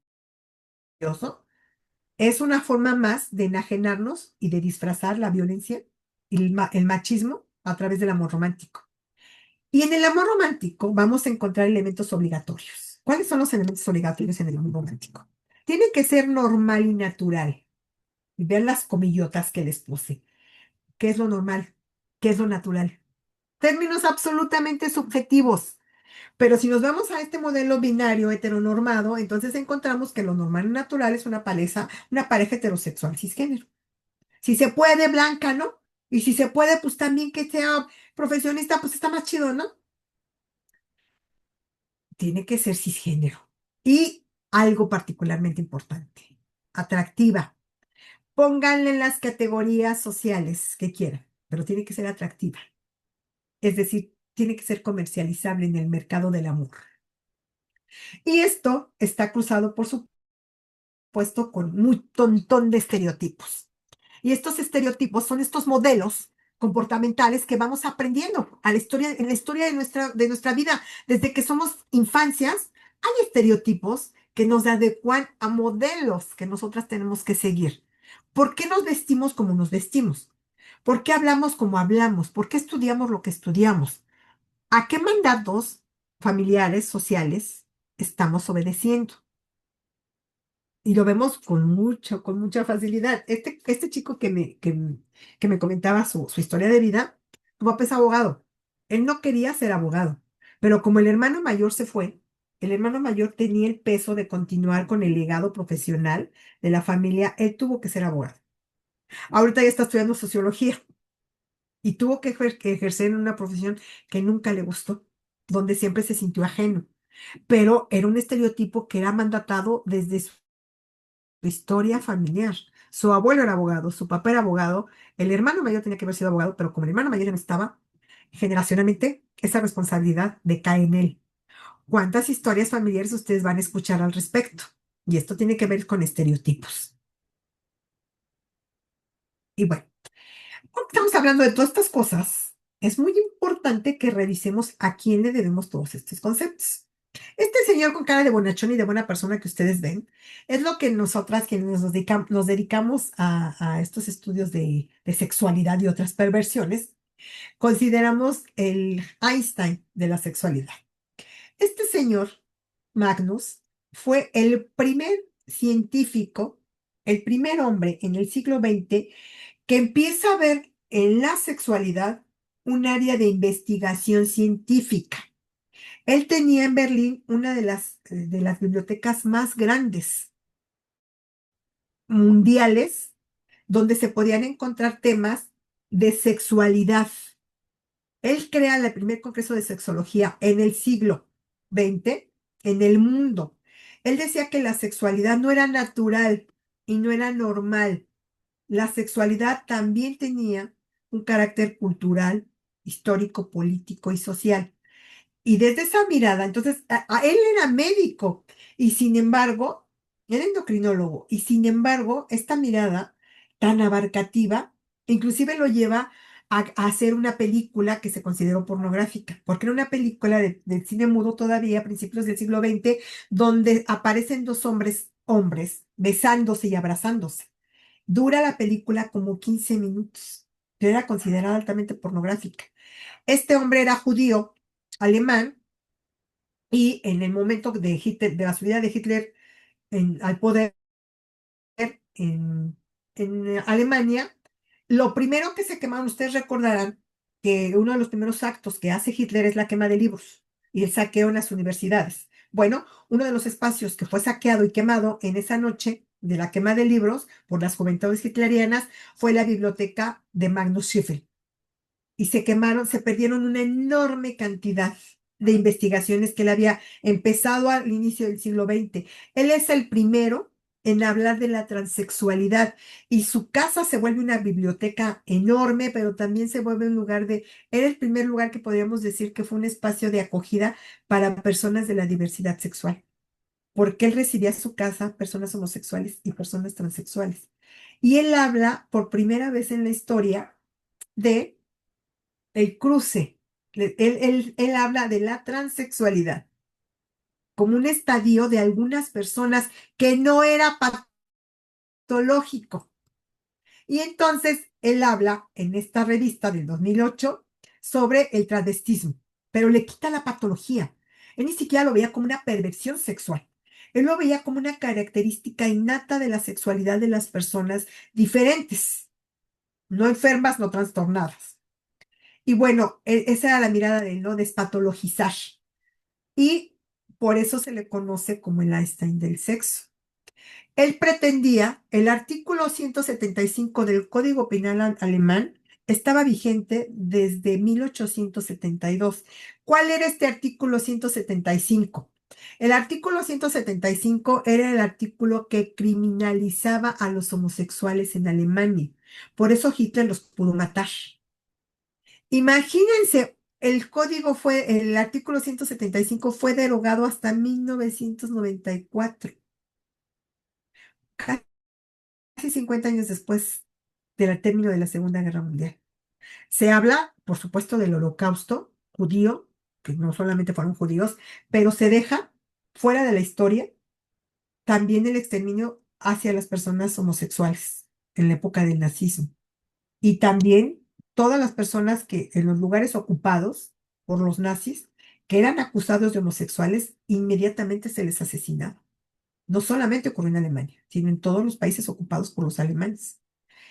es una forma más de enajenarnos y de disfrazar la violencia y el machismo a través del amor romántico. Y en el amor romántico vamos a encontrar elementos obligatorios. ¿Cuáles son los elementos obligatorios en el amor romántico? Tiene que ser normal y natural. Y vean las comillotas que les puse. ¿Qué es lo normal? ¿Qué es lo natural? Términos absolutamente subjetivos. Pero si nos vamos a este modelo binario heteronormado, entonces encontramos que lo normal y natural es una pareja heterosexual cisgénero. Si se puede, blanca, ¿no? Y si se puede, pues también que sea profesionista, pues está más chido, ¿no? Tiene que ser cisgénero. Y algo particularmente importante, atractiva. Pónganle en las categorías sociales que quieran, pero tiene que ser atractiva. Es decir, tiene que ser comercializable en el mercado del amor. Y esto está cruzado, por supuesto, con un montón de estereotipos. Y estos estereotipos son estos modelos comportamentales que vamos aprendiendo en la historia de nuestra vida. Desde que somos infancias, hay estereotipos que nos adecuan a modelos que nosotras tenemos que seguir. ¿Por qué nos vestimos como nos vestimos? ¿Por qué hablamos como hablamos? ¿Por qué estudiamos lo que estudiamos? ¿A qué mandatos familiares, sociales estamos obedeciendo? Y lo vemos con mucha facilidad. Este chico que me comentaba su historia de vida, tu papá es abogado. Él no quería ser abogado, pero como el hermano mayor se fue, el hermano mayor tenía el peso de continuar con el legado profesional de la familia, él tuvo que ser abogado. Ahorita ya está estudiando sociología y tuvo que ejercer en una profesión que nunca le gustó, donde siempre se sintió ajeno, pero era un estereotipo que era mandatado desde su historia familiar. Su abuelo era abogado, su papá era abogado, el hermano mayor tenía que haber sido abogado, pero como el hermano mayor ya no estaba, generacionalmente esa responsabilidad decae en él. ¿Cuántas historias familiares ustedes van a escuchar al respecto? Y esto tiene que ver con estereotipos. Y bueno, porque estamos hablando de todas estas cosas, es muy importante que revisemos a quién le debemos todos estos conceptos. Este señor con cara de bonachón y de buena persona que ustedes ven, es lo que nosotras quienes nos dedicamos a estos estudios de sexualidad y otras perversiones, consideramos el Einstein de la sexualidad. Este señor, Magnus, fue el primer científico, el primer hombre en el siglo XX que empieza a ver en la sexualidad un área de investigación científica. Él tenía en Berlín una de las bibliotecas más grandes mundiales donde se podían encontrar temas de sexualidad. Él crea el primer congreso de sexología en el siglo XX en el mundo. Él decía que la sexualidad no era natural y no era normal. La sexualidad también tenía un carácter cultural, histórico, político y social. Y desde esa mirada, entonces, él era médico y sin embargo, era endocrinólogo y sin embargo, esta mirada tan abarcativa, inclusive lo lleva a hacer una película que se consideró pornográfica, porque era una película del cine mudo todavía a principios del siglo XX, donde aparecen dos hombres besándose y abrazándose. Dura la película como 15 minutos, pero era considerada altamente pornográfica. Este hombre era judío, alemán, y en el momento de la subida de Hitler al poder en, en Alemania, lo primero que se quemaron, ustedes recordarán que uno de los primeros actos que hace Hitler es la quema de libros y el saqueo en las universidades. Bueno, uno de los espacios que fue saqueado y quemado en esa noche de la quema de libros por las juventudes hitlerianas fue la biblioteca de Magnus Schiffel y se quemaron, se perdieron una enorme cantidad de investigaciones que él había empezado al inicio del siglo XX. Él es el primero en hablar de la transexualidad y su casa se vuelve una biblioteca enorme, pero también se vuelve un lugar era el primer lugar que podríamos decir que fue un espacio de acogida para personas de la diversidad sexual, porque él recibía a su casa personas homosexuales y personas transexuales. Y él habla por primera vez en la historia de el cruce. Él habla de la transexualidad como un estadio de algunas personas que no era patológico. Y entonces él habla en esta revista del 2008 sobre el travestismo, pero le quita la patología. Él ni siquiera lo veía como una perversión sexual. Él lo veía como una característica innata de la sexualidad de las personas diferentes, no enfermas, no trastornadas. Y bueno, esa era la mirada de él, ¿no? Despatologizar. Y por eso se le conoce como el Einstein del sexo. Él pretendía, el artículo 175 del Código Penal alemán estaba vigente desde 1872. ¿Cuál era este artículo 175? El artículo 175 era el artículo que criminalizaba a los homosexuales en Alemania. Por eso Hitler los pudo matar. Imagínense el artículo 175 fue derogado hasta 1994, casi 50 años después del término de la Segunda Guerra Mundial. Se habla, por supuesto, del holocausto judío, que no solamente fueron judíos, pero se deja fuera de la historia también el exterminio hacia las personas homosexuales en la época del nazismo. Y también todas las personas que en los lugares ocupados por los nazis, que eran acusados de homosexuales, inmediatamente se les asesinaba. No solamente ocurrió en Alemania, sino en todos los países ocupados por los alemanes.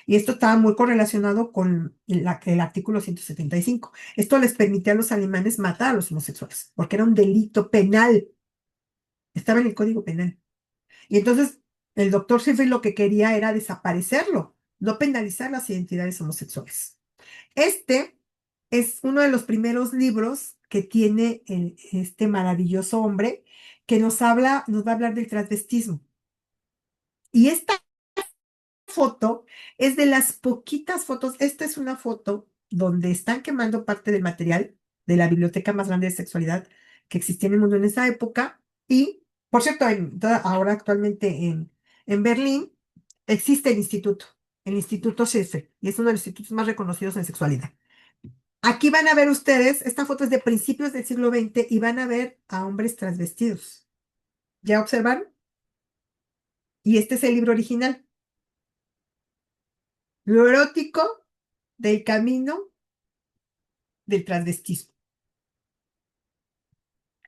Y esto estaba muy correlacionado con el artículo 175. Esto les permitía a los alemanes matar a los homosexuales, porque era un delito penal. Estaba en el Código Penal. Y entonces el doctor Sheffield lo que quería era desaparecerlo, no penalizar las identidades homosexuales. Este es uno de los primeros libros que tiene este maravilloso hombre que nos va a hablar del transvestismo. Y esta foto es de las poquitas fotos. Esta es una foto donde están quemando parte del material de la biblioteca más grande de sexualidad que existía en el mundo en esa época. Y, por cierto, ahora actualmente en Berlín existe el Instituto Scheffel, y es uno de los institutos más reconocidos en sexualidad. Aquí van a ver ustedes, esta foto es de principios del siglo XX y van a ver a hombres transvestidos. ¿Ya observan? Y este es el libro original. Lo erótico del camino del transvestismo.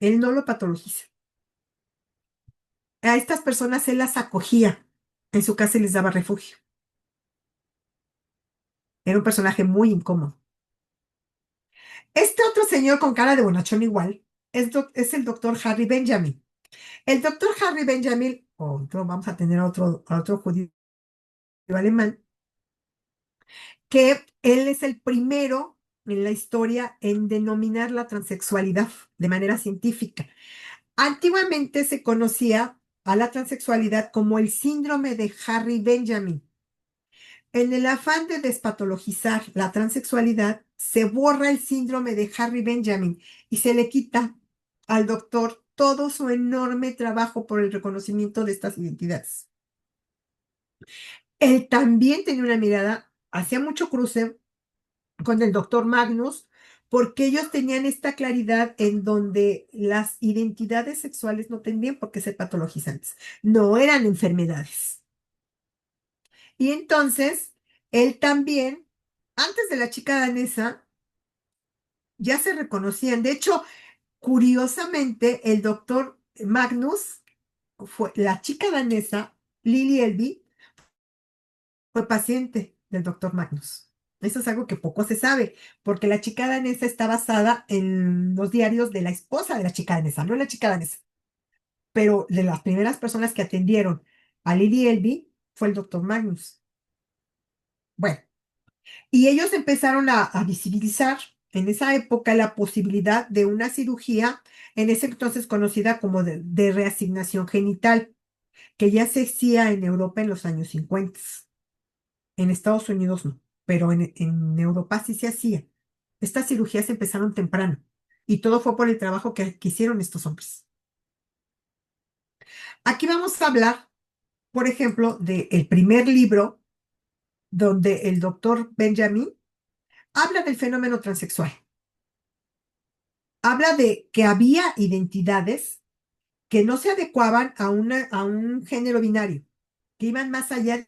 Él no lo patologiza. A estas personas él las acogía en su casa y les daba refugio. Era un personaje muy incómodo. Este otro señor con cara de bonachón igual es el doctor Harry Benjamin. El doctor Harry Benjamin, vamos a tener a otro judío alemán, que él es el primero en la historia en denominar la transexualidad de manera científica. Antiguamente se conocía a la transexualidad como el síndrome de Harry Benjamin. En el afán de despatologizar la transexualidad, se borra el síndrome de Harry Benjamin y se le quita al doctor todo su enorme trabajo por el reconocimiento de estas identidades. Él también tenía una mirada, hacía mucho cruce con el doctor Magnus, porque ellos tenían esta claridad en donde las identidades sexuales no tenían por qué ser patologizantes, no eran enfermedades. Y entonces, él también, antes de la chica danesa, ya se reconocían. De hecho, curiosamente, el doctor Magnus, la chica danesa, Lily Elby, fue paciente del doctor Magnus. Eso es algo que poco se sabe, porque la chica danesa está basada en los diarios de la esposa de la chica danesa, no la chica danesa. Pero de las primeras personas que atendieron a Lily Elby fue el doctor Magnus. Bueno, y ellos empezaron a visibilizar en esa época la posibilidad de una cirugía, en ese entonces conocida como de reasignación genital, que ya se hacía en Europa en los años 50. En Estados Unidos no, pero en Europa sí se hacía. Estas cirugías empezaron temprano y todo fue por el trabajo que hicieron estos hombres. Aquí vamos a hablar, por ejemplo, del primer libro donde el doctor Benjamin habla del fenómeno transexual. Habla de que había identidades que no se adecuaban a un género binario, que iban más allá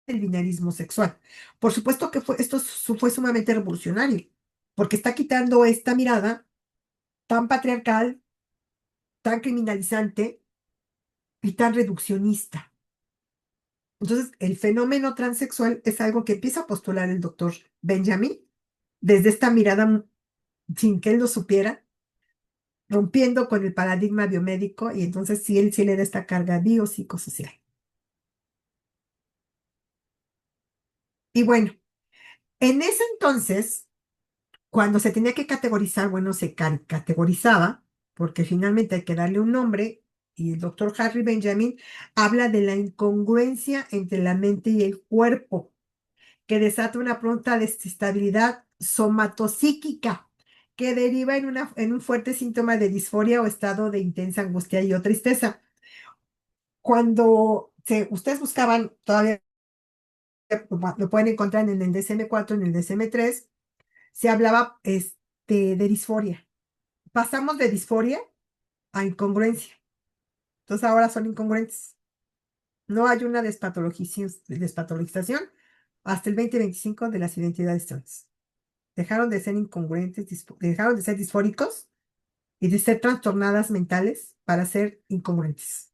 del binarismo sexual. Por supuesto que esto fue sumamente revolucionario, porque está quitando esta mirada tan patriarcal, tan criminalizante y tan reduccionista. Entonces, el fenómeno transexual es algo que empieza a postular el doctor Benjamin desde esta mirada sin que él lo supiera, rompiendo con el paradigma biomédico, y entonces sí, él sí le da esta carga biopsicosocial. Y bueno, en ese entonces, cuando se tenía que categorizar, bueno, se categorizaba, porque finalmente hay que darle un nombre, y el doctor Harry Benjamin habla de la incongruencia entre la mente y el cuerpo, que desata una pronta desestabilidad somatopsíquica que deriva en un fuerte síntoma de disforia o estado de intensa angustia y o tristeza. Ustedes buscaban, todavía lo pueden encontrar en el DSM-4, en el DSM-3, se hablaba de disforia. Pasamos de disforia a incongruencia. Entonces ahora son incongruentes. No hay una despatologización hasta el 2025 de las identidades trans. Dejaron de ser incongruentes, dejaron de ser disfóricos y de ser trastornadas mentales para ser incongruentes.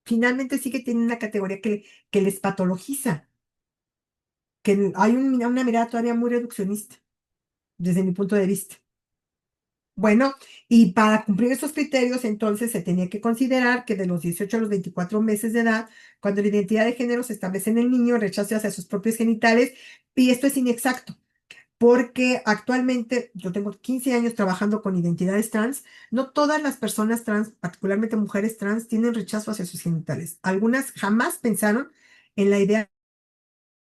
Finalmente sí que tienen una categoría que les patologiza, que hay una mirada todavía muy reduccionista, desde mi punto de vista. Bueno, y para cumplir esos criterios, entonces se tenía que considerar que de los 18 a los 24 meses de edad, cuando la identidad de género se establece en el niño, el rechazo hacia sus propios genitales, y esto es inexacto, porque actualmente yo tengo 15 años trabajando con identidades trans, no todas las personas trans, particularmente mujeres trans, tienen rechazo hacia sus genitales. Algunas jamás pensaron en la idea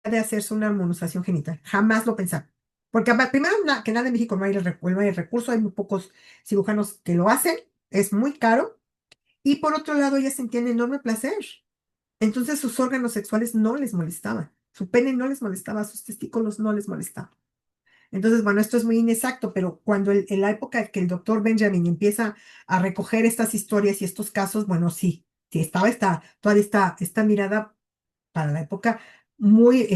de hacerse una armonización genital, jamás lo pensaron. Porque primero que nada en México no hay el recurso, hay muy pocos cirujanos que lo hacen, es muy caro, y por otro lado ellas sentían enorme placer. Entonces sus órganos sexuales no les molestaban, su pene no les molestaba, sus testículos no les molestaban. Entonces, bueno, esto es muy inexacto, pero cuando en la época que el doctor Benjamin empieza a recoger estas historias y estos casos, bueno, sí, sí estaba todavía esta mirada para la época muy,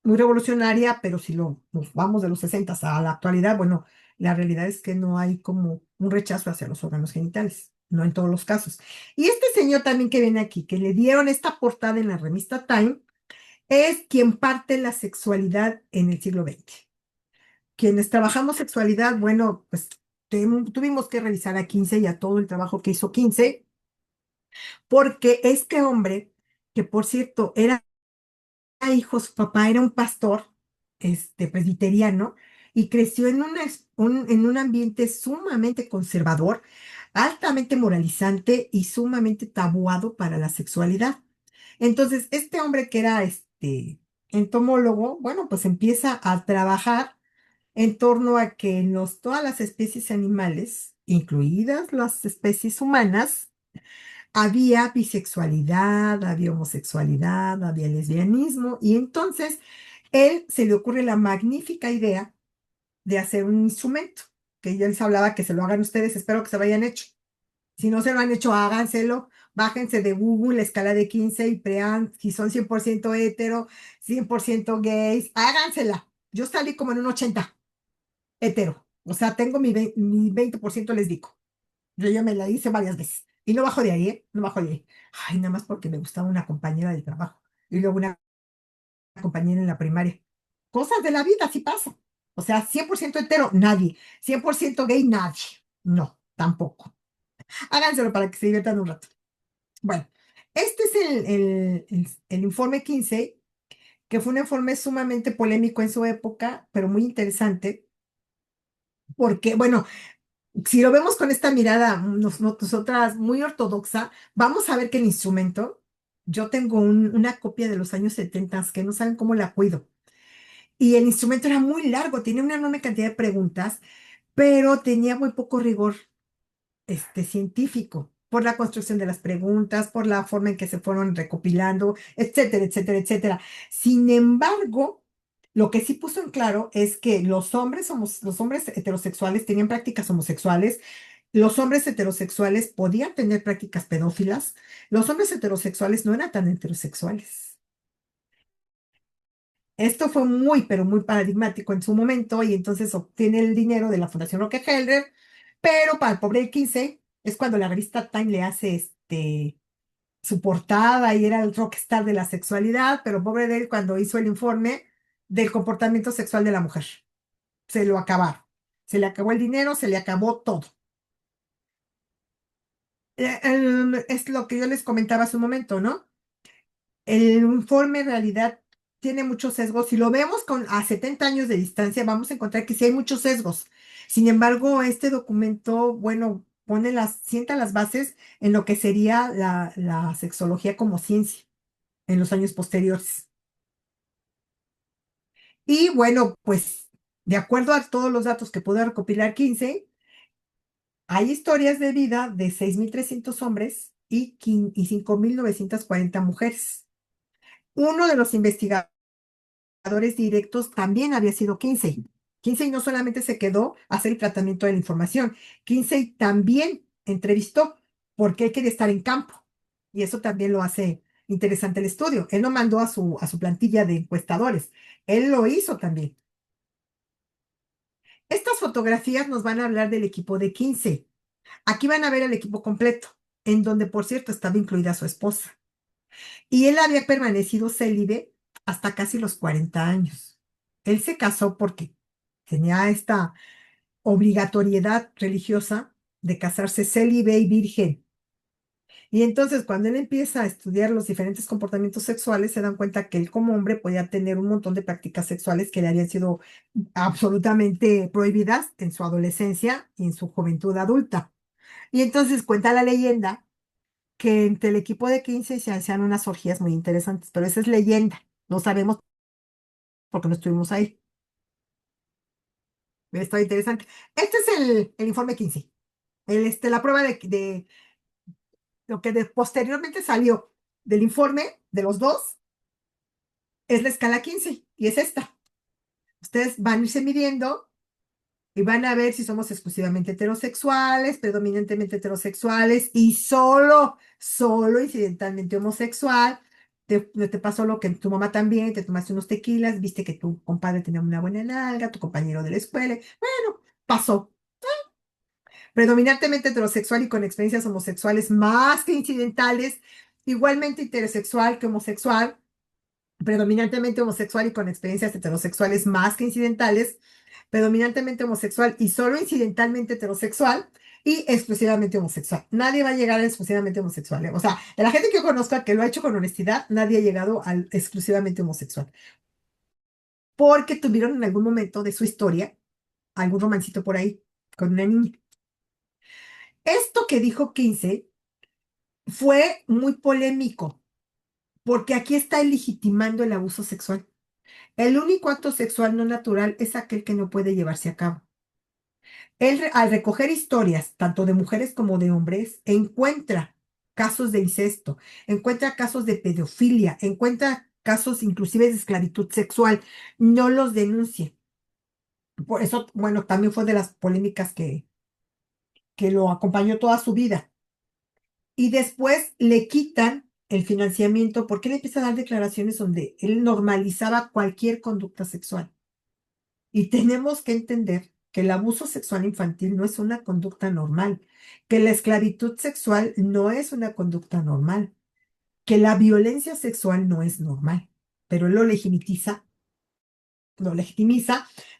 muy revolucionaria, pero si nos vamos de los 60 a la actualidad, bueno, la realidad es que no hay como un rechazo hacia los órganos genitales, no en todos los casos. Y este señor también que viene aquí, que le dieron esta portada en la revista Time, es quien parte la sexualidad en el siglo XX. Quienes trabajamos sexualidad, bueno, pues tuvimos que revisar a 15 y a todo el trabajo que hizo 15, porque este hombre, que por cierto era hijo, su papá era un pastor, presbiteriano, y creció en un ambiente sumamente conservador, altamente moralizante y sumamente tabuado para la sexualidad. Entonces, este hombre que era entomólogo, bueno, pues empieza a trabajar en torno a que todas las especies animales, incluidas las especies humanas, había bisexualidad, había homosexualidad, había lesbianismo, y entonces él se le ocurre la magnífica idea de hacer un instrumento, que ya les hablaba que se lo hagan ustedes, espero que se lo hayan hecho. Si no se lo han hecho, háganselo, bájense de Google la escala de 15 y prean si son 100% hetero, 100% gays, hágansela. Yo salí como en un 80 hetero, o sea, tengo mi 20% lésbico. Yo ya me la hice varias veces. Y no bajo de ahí, ¿eh? No bajo de ahí. Ay, nada más porque me gustaba una compañera del trabajo. Y luego una compañera en la primaria. Cosas de la vida, así pasa. O sea, 100% hetero, nadie. 100% gay, nadie. No, tampoco. Háganselo para que se diviertan un rato. Bueno, este es el informe 15, que fue un informe sumamente polémico en su época, pero muy interesante, porque, bueno, si lo vemos con esta mirada, nosotras muy ortodoxa, vamos a ver que el instrumento, yo tengo una copia de los años 70 que no saben cómo la cuido. Y el instrumento era muy largo, tenía una enorme cantidad de preguntas, pero tenía muy poco rigor científico, por la construcción de las preguntas, por la forma en que se fueron recopilando, etcétera, etcétera, etcétera. Sin embargo, lo que sí puso en claro es que los hombres heterosexuales tenían prácticas homosexuales, los hombres heterosexuales podían tener prácticas pedófilas, los hombres heterosexuales no eran tan heterosexuales. Esto fue muy, pero muy paradigmático en su momento y entonces obtiene el dinero de la Fundación Rockefeller, pero para el pobre 15 es cuando la revista Time le hace su portada y era el rockstar de la sexualidad, pero pobre de él cuando hizo el informe del comportamiento sexual de la mujer. Se lo acabaron. Se le acabó el dinero, se le acabó todo. Es lo que yo les comentaba hace un momento, ¿no? El informe en realidad tiene muchos sesgos. Si lo vemos a 70 años de distancia, vamos a encontrar que sí hay muchos sesgos. Sin embargo, este documento, bueno, sienta las bases en lo que sería la sexología como ciencia en los años posteriores. Y bueno, pues De acuerdo a todos los datos que pudo recopilar 15, hay historias de vida de 6.300 hombres y 5.940 mujeres. Uno de los investigadores directos también había sido Kinsey. Kinsey no solamente se quedó a hacer el tratamiento de la información, Kinsey también entrevistó porque él quería estar en campo. Y eso también lo hace interesante el estudio. Él no mandó a su plantilla de encuestadores, él lo hizo también. Estas fotografías nos van a hablar del equipo de Kinsey. Aquí van a ver el equipo completo, en donde, por cierto, estaba incluida su esposa. Y él había permanecido célibe hasta casi los 40 años. Él se casó porque tenía esta obligatoriedad religiosa de casarse célibe y virgen. Y entonces cuando él empieza a estudiar los diferentes comportamientos sexuales, se dan cuenta que él como hombre podía tener un montón de prácticas sexuales que le habían sido absolutamente prohibidas en su adolescencia y en su juventud adulta. Y entonces cuenta la leyenda que entre el equipo de 15 se hacían unas orgías muy interesantes, pero esa es leyenda, no sabemos porque no estuvimos ahí. Está interesante. Este es el informe 15. La prueba de lo que posteriormente salió del informe de los dos es la escala 15 y es esta. Ustedes van a irse midiendo y van a ver si somos exclusivamente heterosexuales, predominantemente heterosexuales y solo incidentalmente homosexual. Te pasó lo que tu mamá también, te tomaste unos tequilas, viste que tu compadre tenía una buena nalga, tu compañero de la escuela. Bueno, pasó. Predominantemente heterosexual y con experiencias homosexuales más que incidentales, igualmente heterosexual que homosexual, predominantemente homosexual y con experiencias heterosexuales más que incidentales, predominantemente homosexual y solo incidentalmente heterosexual y exclusivamente homosexual. Nadie va a llegar a exclusivamente homosexual, ¿eh? O sea, de la gente que yo conozco que lo ha hecho con honestidad, nadie ha llegado al exclusivamente homosexual, porque tuvieron en algún momento de su historia algún romancito por ahí con una niña. Esto que dijo 15 fue muy polémico, porque aquí está legitimando el abuso sexual. El único acto sexual no natural es aquel que no puede llevarse a cabo. Él, al recoger historias, tanto de mujeres como de hombres, encuentra casos de incesto, encuentra casos de pedofilia, encuentra casos inclusive de esclavitud sexual, no los denuncia. Por eso, bueno, también fue de las polémicas que lo acompañó toda su vida. Y después le quitan el financiamiento porque él empieza a dar declaraciones donde él normalizaba cualquier conducta sexual. Y tenemos que entender que el abuso sexual infantil no es una conducta normal, que la esclavitud sexual no es una conducta normal, que la violencia sexual no es normal, pero él lo legitimiza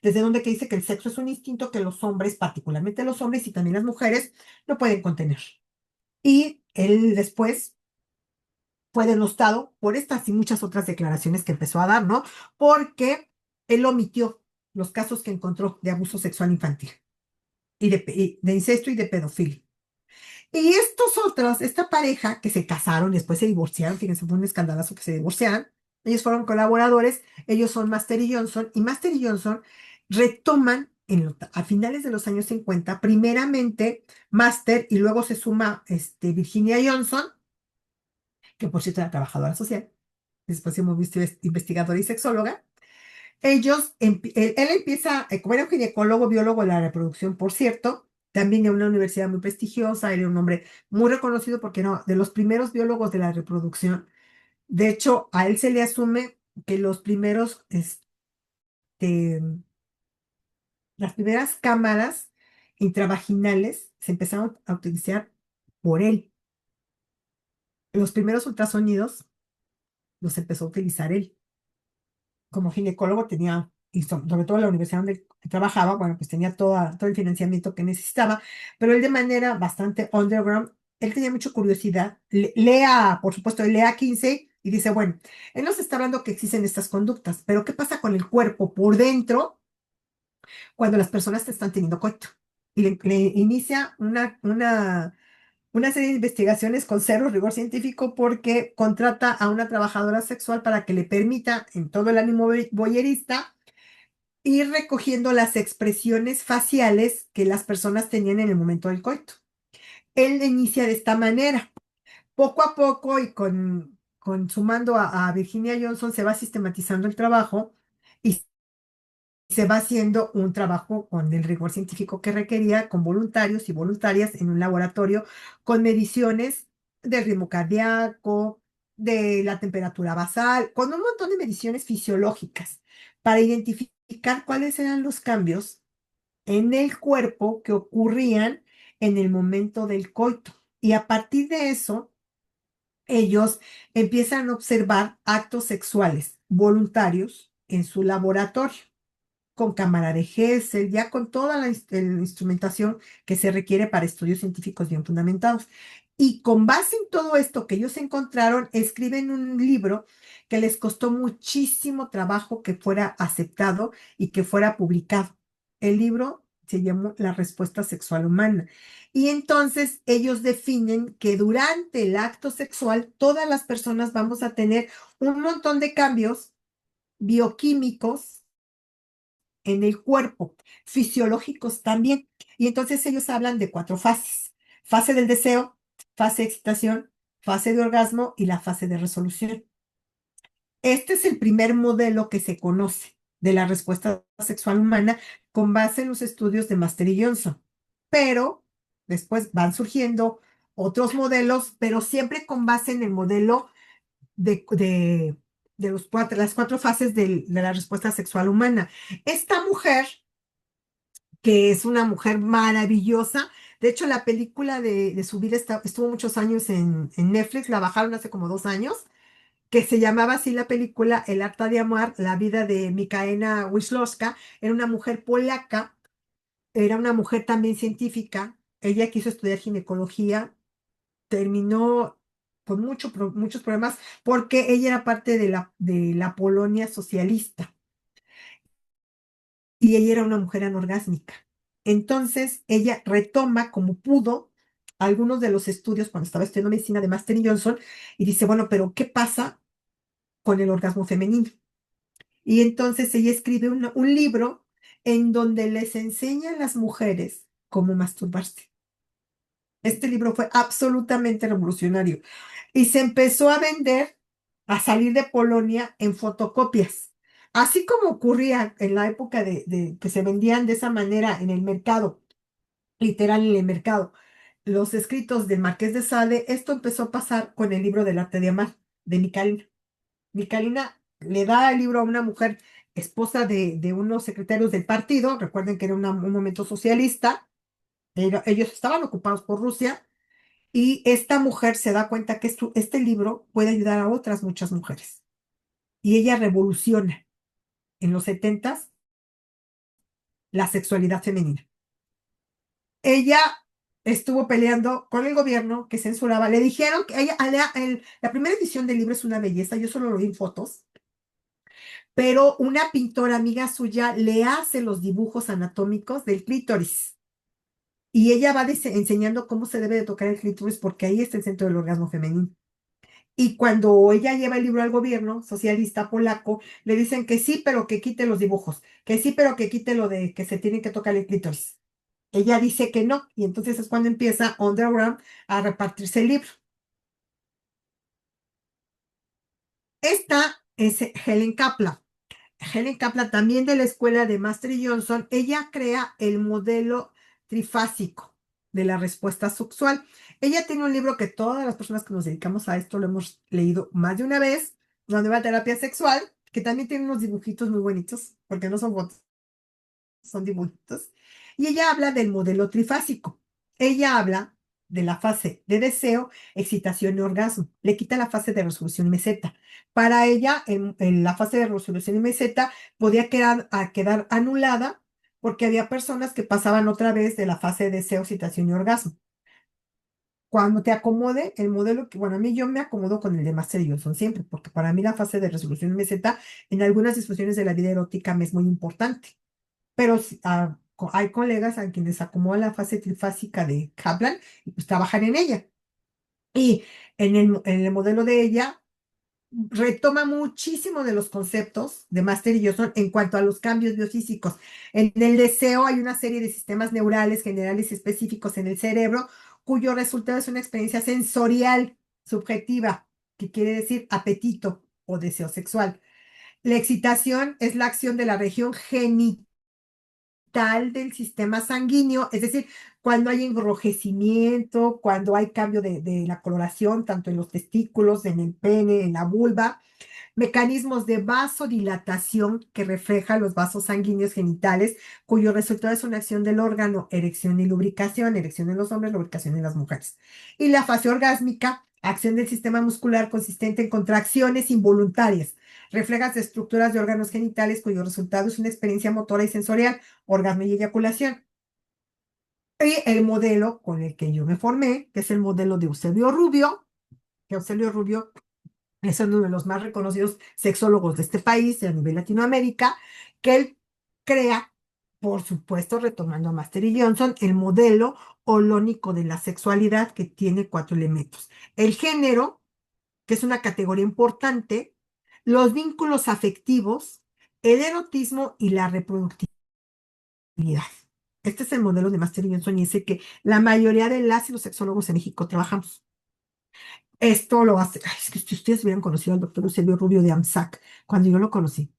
desde donde que dice que el sexo es un instinto que los hombres, particularmente los hombres y también las mujeres, no pueden contener. Y él después fue denostado por estas y muchas otras declaraciones que empezó a dar, ¿no? Porque él omitió los casos que encontró de abuso sexual infantil y de incesto y de pedofilia. Y estos otros, esta pareja que se casaron y después se divorciaron, fíjense, fue un escandalazo que se divorciaran, ellos fueron colaboradores, ellos son Master y Master y Johnson retoman a finales de los años 50, primeramente Master y luego se suma Virginia Johnson, que por cierto era trabajadora social, después hemos visto investigadora y sexóloga. Él empieza, como era un ginecólogo, biólogo de la reproducción, por cierto, también en una universidad muy prestigiosa, él era un hombre muy reconocido porque era de los primeros biólogos de la reproducción. De hecho, a él se le asume que las primeras cámaras intravaginales se empezaron a utilizar por él. Los primeros ultrasonidos los empezó a utilizar él. Como ginecólogo tenía, y sobre todo en la universidad donde trabajaba, bueno, pues tenía todo el financiamiento que necesitaba, pero él de manera bastante underground, él tenía mucha curiosidad, lea, por supuesto, lea 15 y dice, bueno, él nos está hablando que existen estas conductas, pero ¿qué pasa con el cuerpo por dentro cuando las personas te están teniendo coito? Y le inicia una serie de investigaciones con cero rigor científico porque contrata a una trabajadora sexual para que le permita, en todo el ánimo voyerista, ir recogiendo las expresiones faciales que las personas tenían en el momento del coito. Él inicia de esta manera. Poco a poco y sumando a Virginia Johnson se va sistematizando el trabajo y se va haciendo un trabajo con el rigor científico que requería, con voluntarios y voluntarias en un laboratorio, con mediciones del ritmo cardíaco, de la temperatura basal, con un montón de mediciones fisiológicas para identificar cuáles eran los cambios en el cuerpo que ocurrían en el momento del coito. Y a partir de eso, ellos empiezan a observar actos sexuales voluntarios en su laboratorio con cámara de Gesell, ya con toda la instrumentación que se requiere para estudios científicos bien fundamentados. Y con base en todo esto que ellos encontraron, escriben un libro que les costó muchísimo trabajo que fuera aceptado y que fuera publicado. El libro se llamó La respuesta sexual humana. Y entonces ellos definen que durante el acto sexual todas las personas vamos a tener un montón de cambios bioquímicos en el cuerpo, fisiológicos también. Y entonces ellos hablan de 4 fases: fase del deseo, fase de excitación, fase de orgasmo y la fase de resolución. Este es el primer modelo que se conoce de la respuesta sexual humana con base en los estudios de Master y Johnson. Pero después van surgiendo otros modelos, pero siempre con base en el modelo de las 4 fases de la respuesta sexual humana. Esta mujer, que es una mujer maravillosa. De hecho, la película de su vida estuvo muchos años en Netflix, la bajaron hace como 2 años, que se llamaba así la película El arte de amar, la vida de Mikaela Wisłocka. Era una mujer polaca, era una mujer también científica. Ella quiso estudiar ginecología, terminó con muchos problemas porque ella era parte de la Polonia socialista y ella era una mujer anorgásmica. Entonces, ella retoma como pudo algunos de los estudios cuando estaba estudiando medicina de Master y Johnson y dice, bueno, pero ¿qué pasa con el orgasmo femenino? Y entonces ella escribe un libro en donde les enseña a las mujeres cómo masturbarse. Este libro fue absolutamente revolucionario y se empezó a vender, a salir de Polonia en fotocopias. Así como ocurría en la época de que se vendían de esa manera en el mercado, literal en el mercado, los escritos del Marqués de Sade, esto empezó a pasar con el libro del arte de amar, de Michalina. Michalina le da el libro a una mujer, esposa de unos secretarios del partido, recuerden que era un momento socialista, ellos estaban ocupados por Rusia, y esta mujer se da cuenta que este libro puede ayudar a otras muchas mujeres. Y ella revoluciona en los 70 la sexualidad femenina. Ella estuvo peleando con el gobierno que censuraba. Le dijeron que la primera edición del libro es una belleza, yo solo lo vi en fotos, pero una pintora amiga suya le hace los dibujos anatómicos del clítoris. Y ella va enseñando cómo se debe de tocar el clítoris porque ahí está el centro del orgasmo femenino. Y cuando ella lleva el libro al gobierno socialista polaco, le dicen que sí, pero que quite los dibujos, que sí, pero que quite lo de que se tiene que tocar el clítoris. Ella dice que no, y entonces es cuando empieza Underground a repartirse el libro. Esta es Helen Kaplan. Helen Kaplan, también de la escuela de Master y Johnson, ella crea el modelo trifásico de la respuesta sexual. Ella tiene un libro que todas las personas que nos dedicamos a esto lo hemos leído más de una vez, La nueva terapia sexual, que también tiene unos dibujitos muy bonitos, porque no son fotos, son dibujitos. Y ella habla del modelo trifásico. Ella habla de la fase de deseo, excitación y orgasmo. Le quita la fase de resolución y meseta. Para ella, en la fase de resolución y meseta, podía quedar anulada porque había personas que pasaban otra vez de la fase de deseo, excitación y orgasmo. Cuando te acomode el modelo, que bueno, a mí yo me acomodo con el de Master Johnson siempre, porque para mí la fase de resolución y meseta en algunas disfunciones de la vida erótica me es muy importante. Pero hay colegas a quienes acomoda la fase trifásica de Kaplan y pues trabajan en ella. Y en el modelo de ella retoma muchísimo de los conceptos de Master y Johnson en cuanto a los cambios biofísicos. En el deseo hay una serie de sistemas neurales generales y específicos en el cerebro, cuyo resultado es una experiencia sensorial subjetiva, que quiere decir apetito o deseo sexual. La excitación es la acción de la región genital del sistema sanguíneo, es decir, cuando hay enrojecimiento, cuando hay cambio de la coloración, tanto en los testículos, en el pene, en la vulva, mecanismos de vasodilatación que reflejan los vasos sanguíneos genitales, cuyo resultado es una acción del órgano, erección y lubricación, erección en los hombres, lubricación en las mujeres. Y la fase orgásmica, acción del sistema muscular consistente en contracciones involuntarias, reflejas de estructuras de órganos genitales cuyo resultado es una experiencia motora y sensorial, orgasmo y eyaculación. Y el modelo con el que yo me formé, que es el modelo de Eusebio Rubio, que Eusebio Rubio es uno de los más reconocidos sexólogos de este país, a nivel Latinoamérica, que él crea, por supuesto, retomando a Master y Johnson, el modelo holónico de la sexualidad que tiene 4 elementos. El género, que es una categoría importante, los vínculos afectivos, el erotismo y la reproductividad. Este es el modelo de Master y Johnson y es el que la mayoría de las y los sexólogos en México trabajamos. Esto lo hace, ay, es que si ustedes hubieran conocido al doctor Eusebio Rubio de AMSAC, cuando yo lo conocí,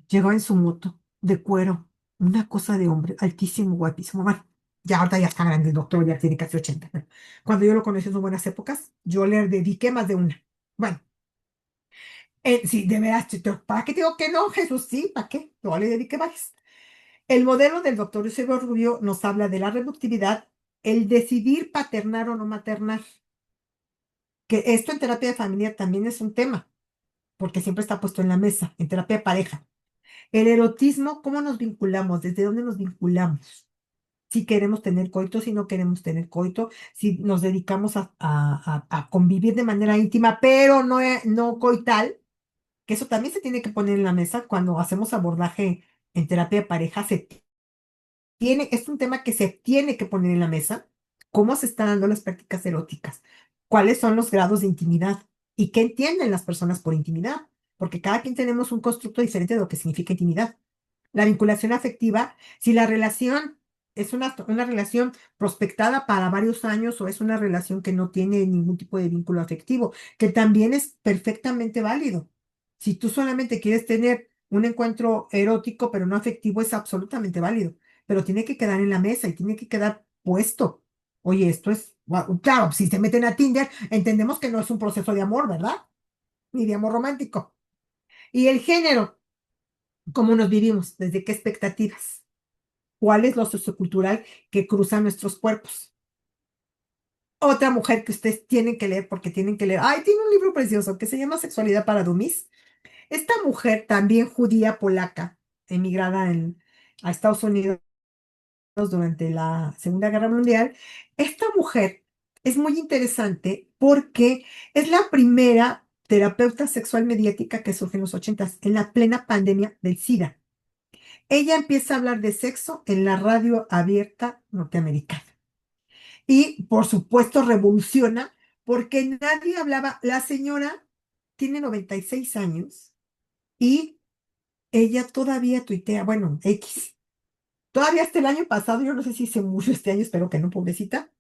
llegó en su moto de cuero, una cosa de hombre, altísimo, guapísimo. Bueno, ya ahorita ya está grande el doctor, ya tiene casi 80. Pero cuando yo lo conocí en sus buenas épocas, yo le dediqué más de una. Bueno, sí, de veras, ¿para qué digo que no, Jesús? Sí, ¿para qué? Yo le dediqué varias. El modelo del doctor Eusebio Rubio nos habla de la reproductividad, el decidir paternar o no maternar, que esto en terapia de familia también es un tema porque siempre está puesto en la mesa, en terapia de pareja. El erotismo, ¿cómo nos vinculamos? ¿Desde dónde nos vinculamos? Si queremos tener coito, si no queremos tener coito, si nos dedicamos a convivir de manera íntima, pero no, no coital, que eso también se tiene que poner en la mesa cuando hacemos abordaje en terapia de pareja, es un tema que se tiene que poner en la mesa, cómo se están dando las prácticas eróticas, cuáles son los grados de intimidad y qué entienden las personas por intimidad, porque cada quien tenemos un constructo diferente de lo que significa intimidad. La vinculación afectiva, si la relación es una relación prospectada para varios años o es una relación que no tiene ningún tipo de vínculo afectivo, que también es perfectamente válido. Si tú solamente quieres tener un encuentro erótico pero no afectivo, es absolutamente válido, pero tiene que quedar en la mesa y tiene que quedar puesto. Oye, esto es, claro, si se meten a Tinder, entendemos que no es un proceso de amor, ¿verdad? Ni de amor romántico. Y el género, ¿cómo nos vivimos? ¿Desde qué expectativas? ¿Cuál es lo sociocultural que cruza nuestros cuerpos? Otra mujer que ustedes tienen que leer porque tienen que leer. Ay, tiene un libro precioso que se llama Sexualidad para Dummies. Esta mujer, también judía polaca, emigrada a Estados Unidos durante la Segunda Guerra Mundial, esta mujer es muy interesante porque es la primera terapeuta sexual mediática que surge en los 80 en la plena pandemia del SIDA. Ella empieza a hablar de sexo en la radio abierta norteamericana. Y por supuesto revoluciona porque nadie hablaba. La señora tiene 96 años y ella todavía tuitea, bueno, X. Todavía hasta el año pasado, yo no sé si se murió este año, espero que no, pobrecita,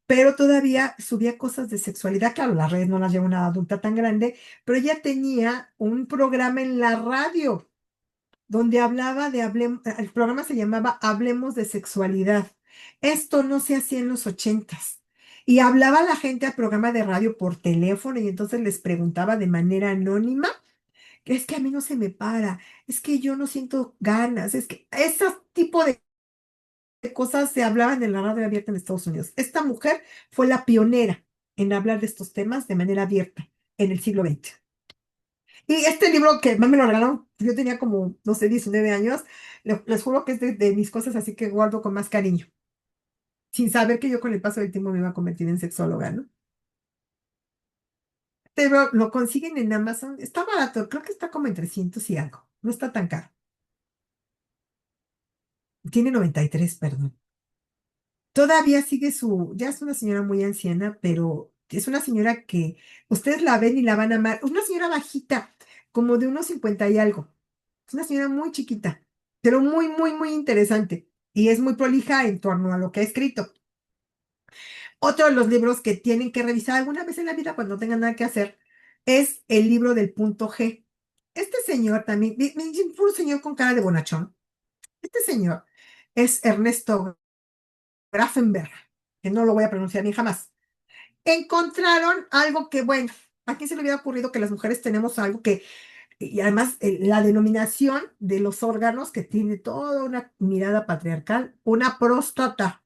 pero todavía subía cosas de sexualidad. Claro, las redes no las lleva una adulta tan grande, pero ella tenía un programa en la radio donde hablaba el programa se llamaba Hablemos de Sexualidad. Esto no se hacía en los 80. Y hablaba la gente al programa de radio por teléfono y entonces les preguntaba de manera anónima, es que a mí no se me para, es que yo no siento ganas, es que ese tipo de cosas se hablaban en la radio abierta en Estados Unidos. Esta mujer fue la pionera en hablar de estos temas de manera abierta en el siglo XX. Y este libro que más me lo regalaron, yo tenía como, no sé, 19 años, les juro que es de mis cosas, así que guardo con más cariño, sin saber que yo con el paso del tiempo me iba a convertir en sexóloga, ¿no? Pero lo consiguen en Amazon, está barato, creo que está como en 300 y algo, no está tan caro. Tiene 93, perdón. Todavía sigue ya es una señora muy anciana, pero Es una señora que ustedes la ven y la van a amar. Es una señora bajita, como de unos 50 y algo. Es una señora muy chiquita, pero muy, muy, muy interesante. Y es muy prolija en torno a lo que ha escrito. Otro de los libros que tienen que revisar alguna vez en la vida cuando tengan nada que hacer es el libro del punto G. Este señor también, fue un señor con cara de bonachón. Este señor es Ernesto Grafenberg, que no lo voy a pronunciar ni jamás. Encontraron algo que, bueno, ¿a quién se le hubiera ocurrido que las mujeres tenemos algo que, y además la denominación de los órganos que tiene toda una mirada patriarcal, una próstata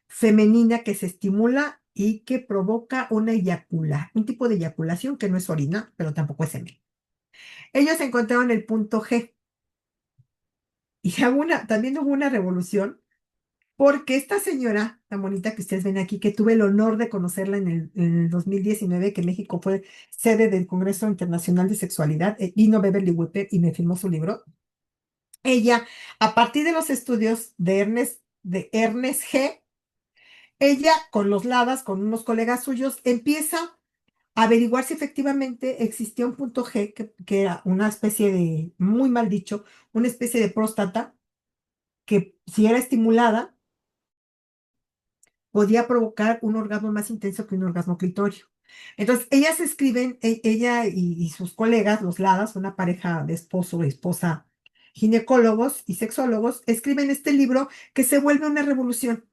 femenina que se estimula y que provoca un tipo de eyaculación que no es orina, pero tampoco es semen. Ellos encontraron el punto G y también hubo una revolución porque esta señora tan bonita que ustedes ven aquí, que tuve el honor de conocerla en el 2019, que México fue sede del Congreso Internacional de Sexualidad, vino Beverly Whipper y me firmó su libro. Ella, a partir de los estudios de Ernest G., ella con los LADAS, con unos colegas suyos, empieza a averiguar si efectivamente existía un punto G, que era una especie de, muy mal dicho, una especie de próstata, que si era estimulada, podía provocar un orgasmo más intenso que un orgasmo clitorio. Entonces, ellas escriben, ella y sus colegas, los LADAS, una pareja de esposo y esposa, ginecólogos y sexólogos, escriben este libro que se vuelve una revolución,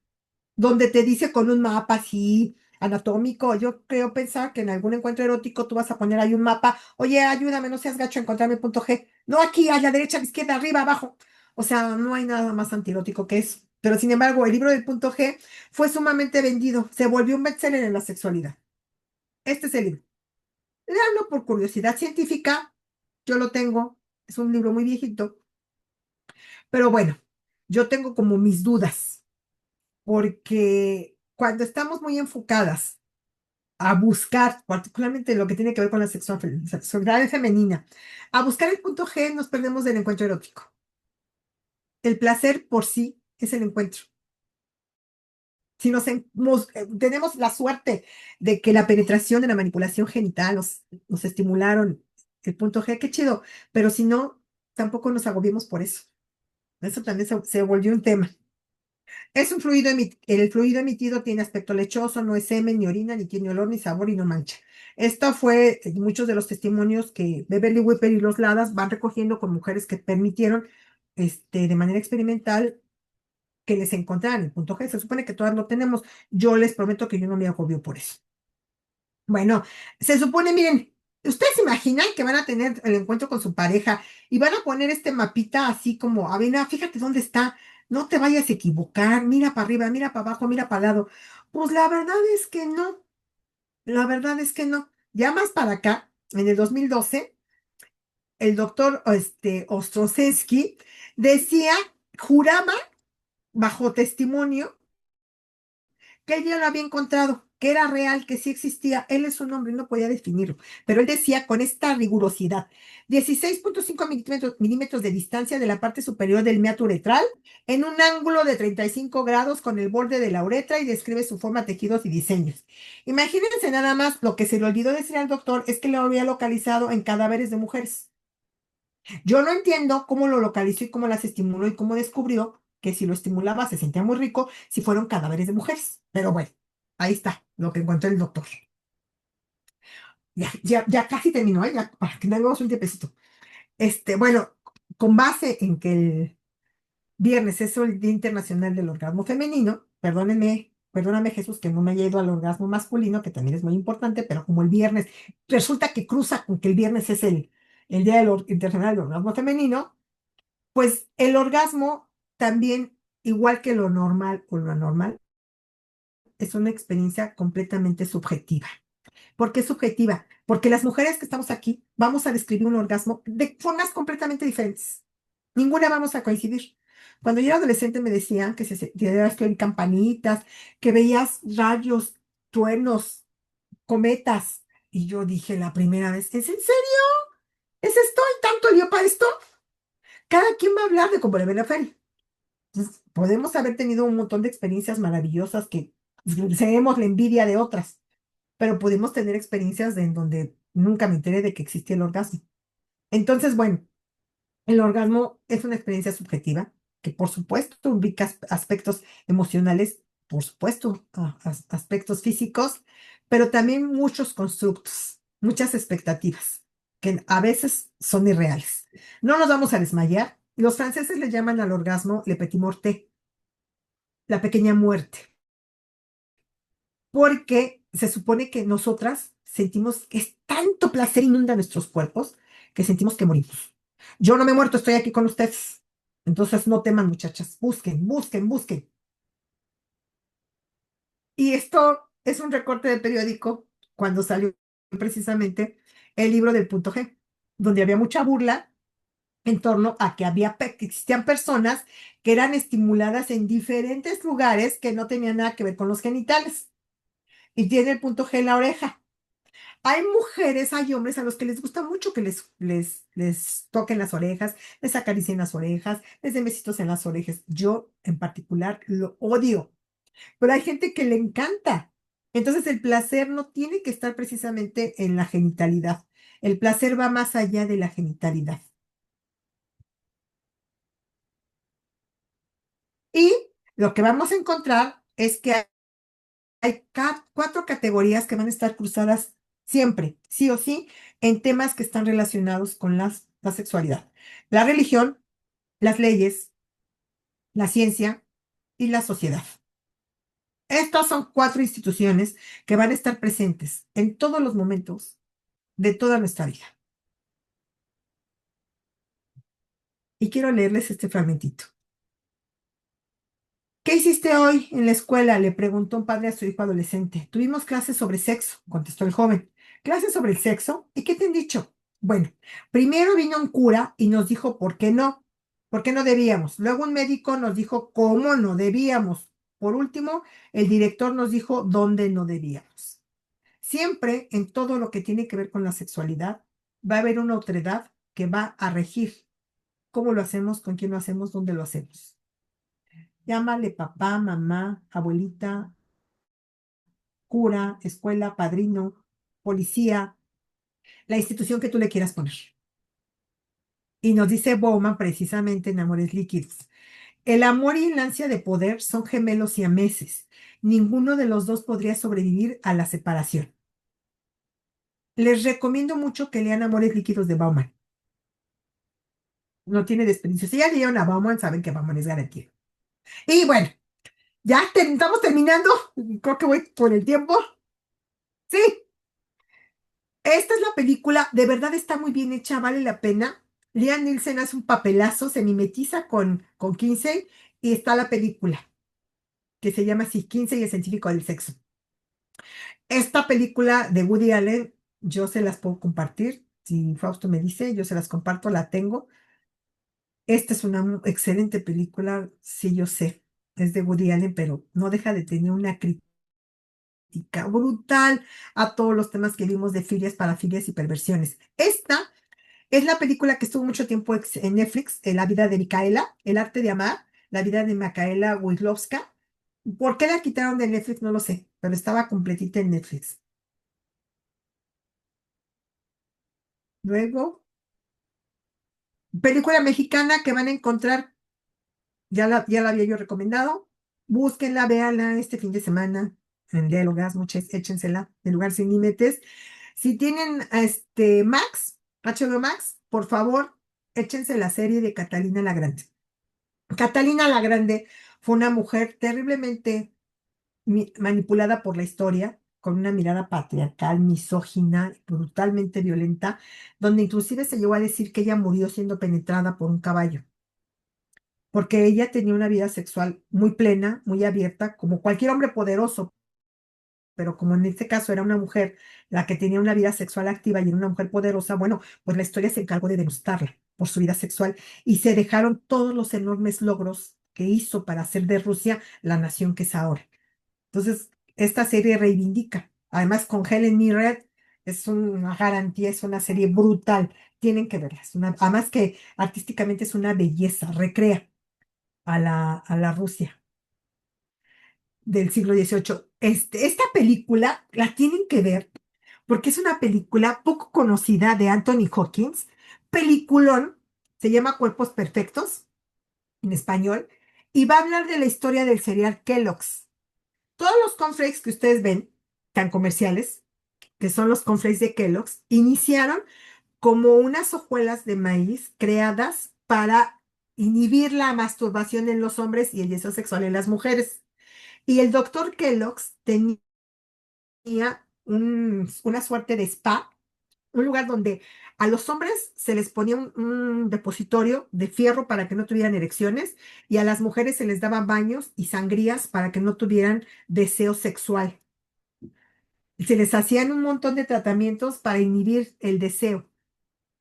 donde te dice con un mapa así anatómico. Yo creo pensar que en algún encuentro erótico tú vas a poner ahí un mapa, oye, ayúdame, no seas gacho a encontrar mi punto G. No aquí, a la derecha, a la izquierda, arriba, abajo. O sea, no hay nada más antierótico que eso. Pero sin embargo, el libro del punto G fue sumamente vendido, se volvió un bestseller en la sexualidad. Este es el libro. Léanlo por curiosidad científica, yo lo tengo, es un libro muy viejito, pero bueno, yo tengo como mis dudas, porque cuando estamos muy enfocadas a buscar, particularmente lo que tiene que ver con la sexualidad femenina, a buscar el punto G, nos perdemos del encuentro erótico. El placer por sí es el encuentro. Si tenemos la suerte de que la penetración de la manipulación genital nos estimularon el punto G, qué chido, pero si no, tampoco nos agobiemos por eso. Eso también se volvió un tema. Es un fluido el fluido emitido tiene aspecto lechoso, no es semen, ni orina, ni tiene olor, ni sabor y no mancha. Esto fue muchos de los testimonios que Beverly Whipper y los Ladas van recogiendo con mujeres que permitieron de manera experimental que les encontraran el punto G. Se supone que todas lo tenemos. Yo les prometo que yo no me agobio por eso. Bueno, se supone, miren, ustedes se imaginan que van a tener el encuentro con su pareja y van a poner este mapita así como, a ver, mira, fíjate dónde está, no te vayas a equivocar, mira para arriba, mira para abajo, mira para el lado. Pues la verdad es que no, la verdad es que no. Ya más para acá, en el 2012, el doctor Ostrozewski decía, juraba bajo testimonio que él ya lo había encontrado, que era real, que sí existía. Él es un hombre, no podía definirlo, pero él decía con esta rigurosidad, 16.5 milímetros de distancia de la parte superior del meato uretral, en un ángulo de 35 grados con el borde de la uretra y describe su forma, tejidos y diseños. Imagínense nada más, lo que se le olvidó decir al doctor es que lo había localizado en cadáveres de mujeres. Yo no entiendo cómo lo localizó y cómo las estimuló y cómo descubrió que si lo estimulaba se sentía muy rico si fueron cadáveres de mujeres. Pero bueno, ahí está lo que encontró el doctor. Ya casi terminó, ¿eh? Ya, para que tengamos un tiempecito. Bueno, con base en que el viernes es el Día Internacional del Orgasmo Femenino, perdóname Jesús que no me haya ido al orgasmo masculino, que también es muy importante, pero como el viernes, resulta que cruza con que el viernes es el Día Internacional del Orgasmo Femenino, pues el orgasmo también, igual que lo normal o lo anormal, es una experiencia completamente subjetiva. ¿Por qué subjetiva? Porque las mujeres que estamos aquí vamos a describir un orgasmo de formas completamente diferentes. Ninguna vamos a coincidir. Cuando yo era adolescente me decían que se sentías que oír campanitas, que veías rayos, truenos, cometas. Y yo dije la primera vez, ¿es en serio? ¿Es esto? ¿Y tanto lío para esto? Cada quien va a hablar de cómo le ve la feria. Entonces, podemos haber tenido un montón de experiencias maravillosas que seremos la envidia de otras. pero pudimos tener experiencias en donde nunca me enteré de que existía el orgasmo. Entonces, bueno, el orgasmo es una experiencia subjetiva que por supuesto ubica aspectos emocionales, por supuesto, aspectos físicos, pero también muchos constructos, muchas expectativas que a veces son irreales. No nos vamos a desmayar. Los franceses le llaman al orgasmo le petit morte, la pequeña muerte, porque se supone que nosotras sentimos que es tanto placer inunda nuestros cuerpos que sentimos que morimos. Yo no me he muerto, estoy aquí con ustedes. Entonces no teman, muchachas, busquen, busquen, busquen. Y esto es un recorte de periódico cuando salió precisamente el libro del punto G, donde había mucha burla en torno a que que existían personas que eran estimuladas en diferentes lugares que no tenían nada que ver con los genitales. Y tiene el punto G en la oreja. Hay mujeres, hay hombres a los que les gusta mucho que les toquen las orejas, les acaricien las orejas, les den besitos en las orejas. Yo en particular lo odio, pero hay gente que le encanta. Entonces el placer no tiene que estar precisamente en la genitalidad. El placer va más allá de la genitalidad. Y lo que vamos a encontrar es que hay cuatro categorías que van a estar cruzadas siempre, sí o sí, en temas que están relacionados con la sexualidad. La religión, las leyes, la ciencia y la sociedad. Estas son cuatro instituciones que van a estar presentes en todos los momentos de toda nuestra vida. Y quiero leerles este fragmentito. ¿Qué hiciste hoy en la escuela? Le preguntó un padre a su hijo adolescente. Tuvimos clases sobre sexo, contestó el joven. ¿Clases sobre el sexo? ¿Y qué te han dicho? Bueno, primero vino un cura y nos dijo por qué no debíamos. Luego un médico nos dijo cómo no debíamos. Por último, el director nos dijo dónde no debíamos. Siempre en todo lo que tiene que ver con la sexualidad va a haber una autoridad que va a regir cómo lo hacemos, con quién lo hacemos, dónde lo hacemos. Llámale papá, mamá, abuelita, cura, escuela, padrino, policía, la institución que tú le quieras poner. Y nos dice Bowman precisamente en Amores Líquidos. El amor y el ansia de poder son gemelos siameses. Ninguno de los dos podría sobrevivir a la separación. Les recomiendo mucho que lean Amores Líquidos de Bauman. No tiene desperdicio. Si ya leyeron a Bauman, saben que Bauman es garantía. Y bueno, ya estamos terminando. Creo que voy por el tiempo. Sí, esta es la película, de verdad está muy bien hecha, vale la pena. Liam Nielsen hace un papelazo, se mimetiza con Kinsey y está la película, que se llama así, Kinsey, el científico del sexo. Esta película de Woody Allen, yo se las puedo compartir. Si Fausto me dice, yo se las comparto, la tengo. Esta es una excelente película, sí, yo sé, es de Woody Allen, pero no deja de tener una crítica brutal a todos los temas que vimos de filias, parafilias y perversiones. Esta es la película que estuvo mucho tiempo en Netflix, La vida de Micaela, El arte de amar, la vida de Micaela Wislowska. ¿Por qué la quitaron de Netflix? No lo sé, pero estaba completita en Netflix. Luego, película mexicana que van a encontrar, ya la había yo recomendado. Búsquenla, véanla este fin de semana en Día del Orgasmo, échensela, en Lugar Sin Límites. Si tienen Max, HBO Max, por favor, échense la serie de Catalina la Grande. Catalina la Grande fue una mujer terriblemente manipulada por la historia, con una mirada patriarcal, misógina, brutalmente violenta, donde inclusive se llegó a decir que ella murió siendo penetrada por un caballo, porque ella tenía una vida sexual muy plena, muy abierta, como cualquier hombre poderoso, pero como en este caso era una mujer la que tenía una vida sexual activa y era una mujer poderosa, bueno, pues la historia se encargó de denostarla por su vida sexual y se dejaron todos los enormes logros que hizo para hacer de Rusia la nación que es ahora. Entonces, esta serie reivindica, además con Helen Mirren, es una garantía, es una serie brutal, tienen que verla, además que artísticamente es una belleza, recrea a la Rusia. del siglo XVIII. Esta película la tienen que ver porque es una película poco conocida de Anthony Hawkins, peliculón, se llama Cuerpos Perfectos en español, y va a hablar de la historia del cereal Kellogg's. Todos los cornflakes que ustedes ven, tan comerciales, que son los cornflakes de Kellogg's, iniciaron como unas hojuelas de maíz creadas para inhibir la masturbación en los hombres y el deseo sexual en las mujeres. Y el doctor Kellogg's tenía una suerte de spa, un lugar donde a los hombres se les ponía un depositorio de fierro para que no tuvieran erecciones y a las mujeres se les daban baños y sangrías para que no tuvieran deseo sexual. Se les hacían un montón de tratamientos para inhibir el deseo,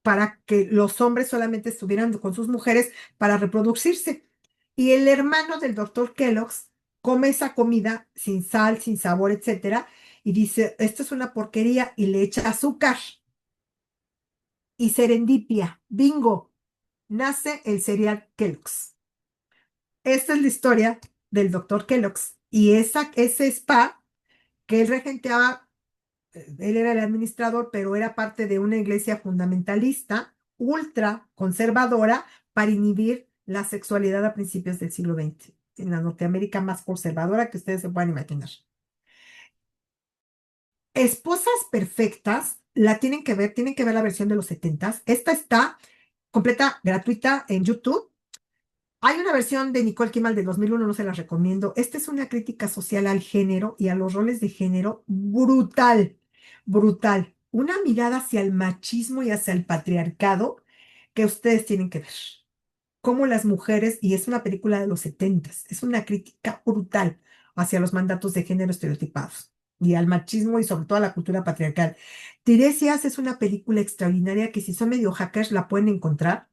para que los hombres solamente estuvieran con sus mujeres para reproducirse. Y el hermano del doctor Kellogg's come esa comida sin sal, sin sabor, etcétera, y dice, esto es una porquería, y le echa azúcar. Y serendipia, bingo, nace el cereal Kellogg's. Esta es la historia del doctor Kellogg's. Y ese spa que él regenteaba, él era el administrador, pero era parte de una iglesia fundamentalista, ultra conservadora, para inhibir la sexualidad a principios del siglo XX, en la Norteamérica más conservadora que ustedes se puedan imaginar. Esposas Perfectas, la tienen que ver la versión de los 70s. Esta está completa, gratuita en YouTube. Hay una versión de Nicole Kidman del 2001, no se la recomiendo. Esta es una crítica social al género y a los roles de género brutal, brutal. Una mirada hacia el machismo y hacia el patriarcado que ustedes tienen que ver. Cómo las mujeres, y es una película de los 70s, es una crítica brutal hacia los mandatos de género estereotipados y al machismo y sobre todo a la cultura patriarcal. Tiresias es una película extraordinaria que si son medio hackers la pueden encontrar.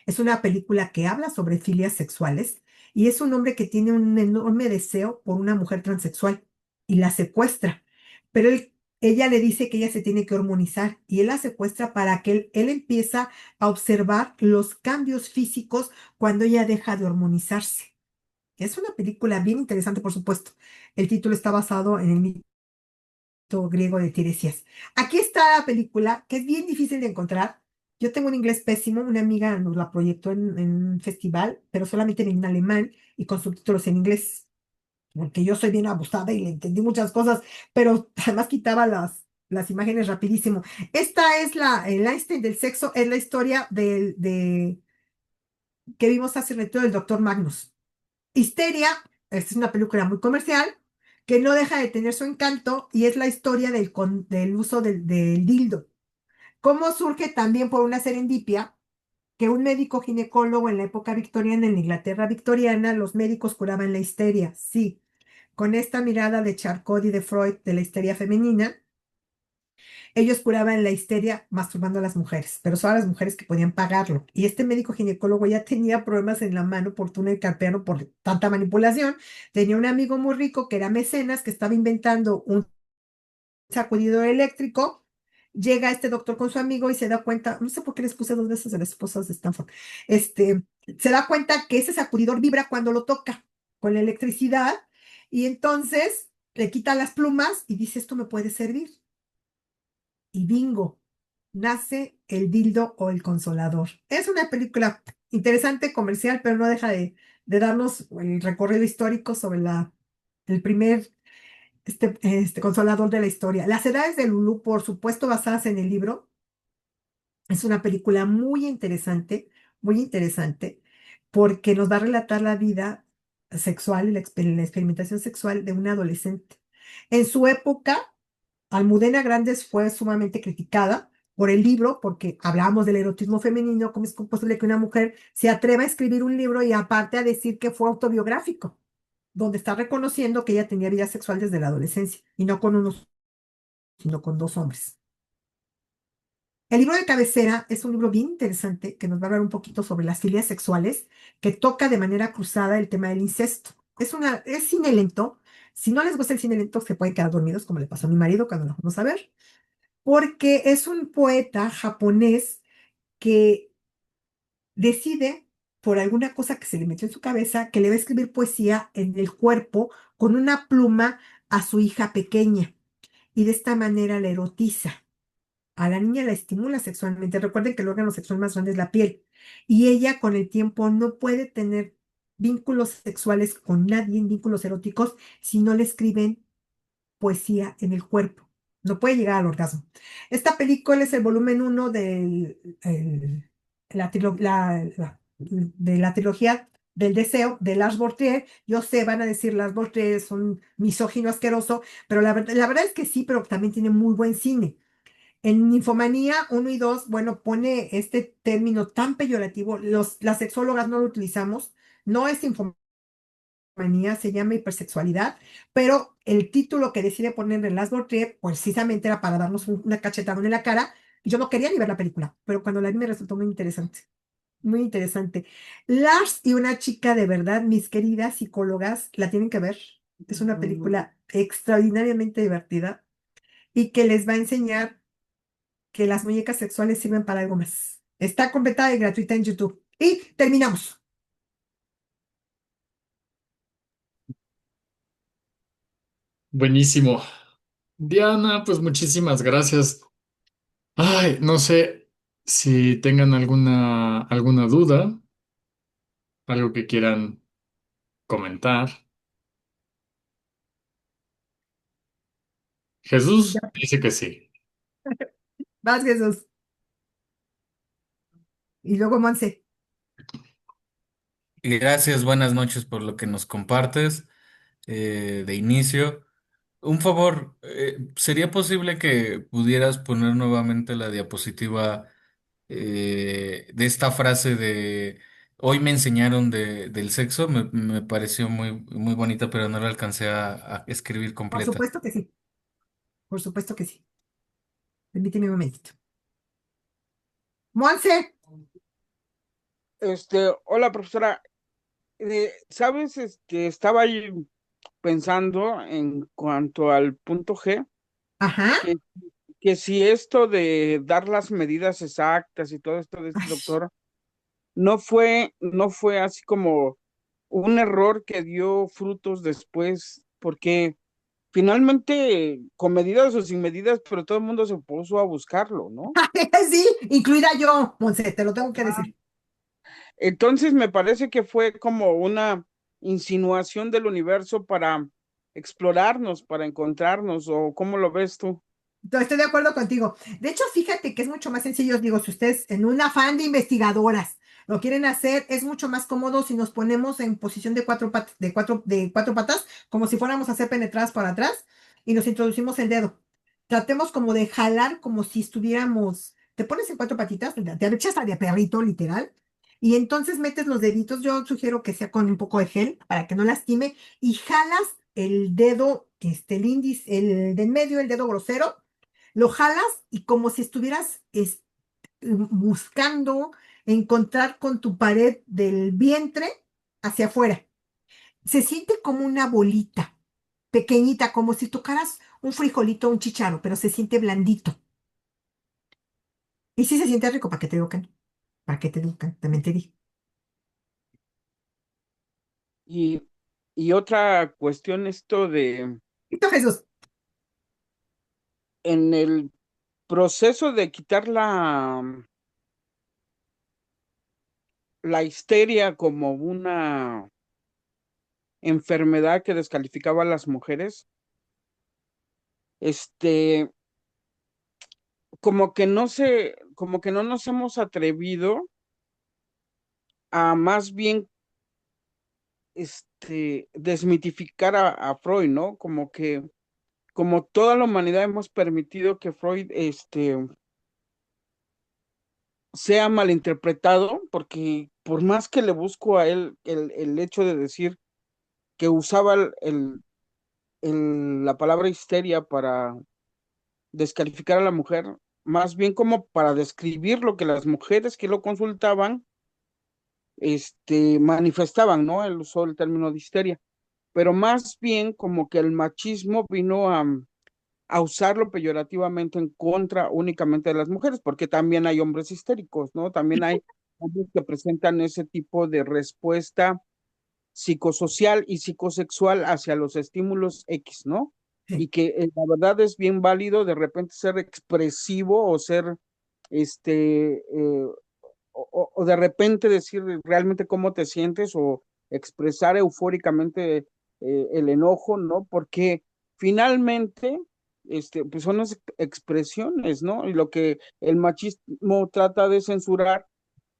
Es una película que habla sobre filias sexuales y es un hombre que tiene un enorme deseo por una mujer transexual y la secuestra. Pero ella le dice que ella se tiene que hormonizar y él la secuestra para que él empieza a observar los cambios físicos cuando ella deja de hormonizarse. Es una película bien interesante, por supuesto. El título está basado en el mito griego de Tiresias. Aquí está la película, que es bien difícil de encontrar. Yo tengo un inglés pésimo, una amiga nos la proyectó en un festival, pero solamente en alemán y con subtítulos en inglés, porque yo soy bien abusada y le entendí muchas cosas, pero además quitaba las imágenes rapidísimo. Esta es el Einstein del sexo, es la historia que vimos hace rato del doctor Magnus. Histeria, esta es una película muy comercial que no deja de tener su encanto y es la historia del uso del dildo. ¿Cómo surge también por una serendipia que un médico ginecólogo en la época victoriana, en la Inglaterra victoriana, los médicos curaban la histeria? Sí, con esta mirada de Charcot y de Freud de la histeria femenina, ellos curaban la histeria masturbando a las mujeres, pero solo a las mujeres que podían pagarlo. Y este médico ginecólogo ya tenía problemas en la mano por túnel carpiano por tanta manipulación. Tenía un amigo muy rico que era mecenas, que estaba inventando un sacudidor eléctrico. Llega este doctor con su amigo y se da cuenta, no sé por qué les puse dos veces a las esposas de Stanford, se da cuenta que ese sacudidor vibra cuando lo toca con la electricidad y entonces le quita las plumas y dice, esto me puede servir. Y bingo, nace el dildo o el consolador. Es una película interesante, comercial, pero no deja de darnos el recorrido histórico sobre el primer consolador de la historia. Las edades de Lulú, por supuesto, basadas en el libro, es una película muy interesante, porque nos va a relatar la vida sexual y la experimentación sexual de un adolescente. En su época, Almudena Grandes fue sumamente criticada por el libro, porque hablábamos del erotismo femenino, cómo es posible que una mujer se atreva a escribir un libro y aparte a decir que fue autobiográfico, donde está reconociendo que ella tenía vida sexual desde la adolescencia, y no con uno, sino con dos hombres. El libro de cabecera es un libro bien interesante que nos va a hablar un poquito sobre las filias sexuales, que toca de manera cruzada el tema del incesto. Es cine lento. Si no les gusta el cine lento, se pueden quedar dormidos, como le pasó a mi marido cuando lo fuimos a ver, porque es un poeta japonés que decide, por alguna cosa que se le metió en su cabeza, que le va a escribir poesía en el cuerpo con una pluma a su hija pequeña y de esta manera la erotiza. A la niña la estimula sexualmente. Recuerden que el órgano sexual más grande es la piel y ella con el tiempo no puede tener vínculos sexuales con nadie, vínculos eróticos, si no le escriben poesía en el cuerpo. No puede llegar al orgasmo. Esta película es el volumen uno de la trilogía del deseo de Lars von Trier. Yo sé, van a decir Lars von Trier es un misógino asqueroso, pero la verdad es que sí, pero también tiene muy buen cine. En Ninfomanía uno y 2 bueno, pone este término tan peyorativo, las sexólogas no lo utilizamos, no es manía, se llama hipersexualidad, pero el título que decide poner en Last Born Trier, pues precisamente era para darnos una cachetada en la cara, y yo no quería ni ver la película, pero cuando la vi me resultó muy interesante, muy interesante. Lars y una chica de verdad, mis queridas psicólogas, la tienen que ver, es una película extraordinariamente divertida y que les va a enseñar que las muñecas sexuales sirven para algo más. Está completada y gratuita en YouTube. Y terminamos. Buenísimo. Diana, pues muchísimas gracias. Ay, no sé si tengan alguna duda, algo que quieran comentar. Jesús Ya, dice que sí. vas, Jesús. Y luego Monse. Y gracias, buenas noches por lo que nos compartes de inicio. Un favor, ¿sería posible que pudieras poner nuevamente la diapositiva de esta frase de hoy me enseñaron del sexo? Me pareció muy bonita, pero no la alcancé a escribir Por completa. supuesto que sí. Por supuesto que sí. Permíteme un momentito. Monse. Hola profesora. ¿Sabes? Estaba ahí pensando en cuanto al punto G, Ajá. que, que si esto de dar las medidas exactas y todo esto de este Ay, doctor no fue así como un error que dio frutos después, porque finalmente, con medidas o sin medidas, pero todo el mundo se puso a buscarlo, ¿no? sí, incluida yo, Monse, te lo tengo que decir. Entonces me parece que fue como una insinuación del universo para explorarnos, para encontrarnos, o ¿cómo lo ves tú? Estoy de acuerdo contigo. De hecho, fíjate que es mucho más sencillo, digo, si ustedes en un afán de investigadoras lo quieren hacer, es mucho más cómodo si nos ponemos en posición de cuatro patas, como si fuéramos a ser penetradas por atrás y nos introducimos el dedo. Tratemos como de jalar como si estuviéramos, te pones en cuatro patitas, te echas a de perrito, literal, y entonces metes los deditos, yo sugiero que sea con un poco de gel para que no lastime, y jalas el dedo, el índice, el del medio, el dedo grosero, lo jalas y como si estuvieras buscando encontrar con tu pared del vientre hacia afuera. Se siente como una bolita pequeñita, como si tocaras un frijolito o un chícharo, pero se siente blandito. Y sí se siente rico, ¿para qué te digo que no? ¿Para qué te digo que no? También te dije. Y, y otra cuestión, esto de, Listo, Jesús. en el proceso de quitar la histeria como una enfermedad que descalificaba a las mujeres, este, como que no nos hemos atrevido a más bien desmitificar a Freud, ¿no? Como que, como toda la humanidad hemos permitido que Freud, sea malinterpretado, porque por más que le busco a él el hecho de decir que usaba la palabra histeria para descalificar a la mujer, más bien como para describir lo que las mujeres que lo consultaban, manifestaban, ¿no? Él usó el término de histeria, pero más bien como que el machismo vino a usarlo peyorativamente en contra únicamente de las mujeres, porque también hay hombres histéricos, ¿no? También hay hombres que presentan ese tipo de respuesta psicosocial y psicosexual hacia los estímulos X, ¿no? Sí. Y que la verdad es bien válido de repente ser expresivo o ser, o de repente decir realmente cómo te sientes o expresar eufóricamente el enojo, ¿no? Porque finalmente, pues son las expresiones, ¿no? Y lo que el machismo trata de censurar,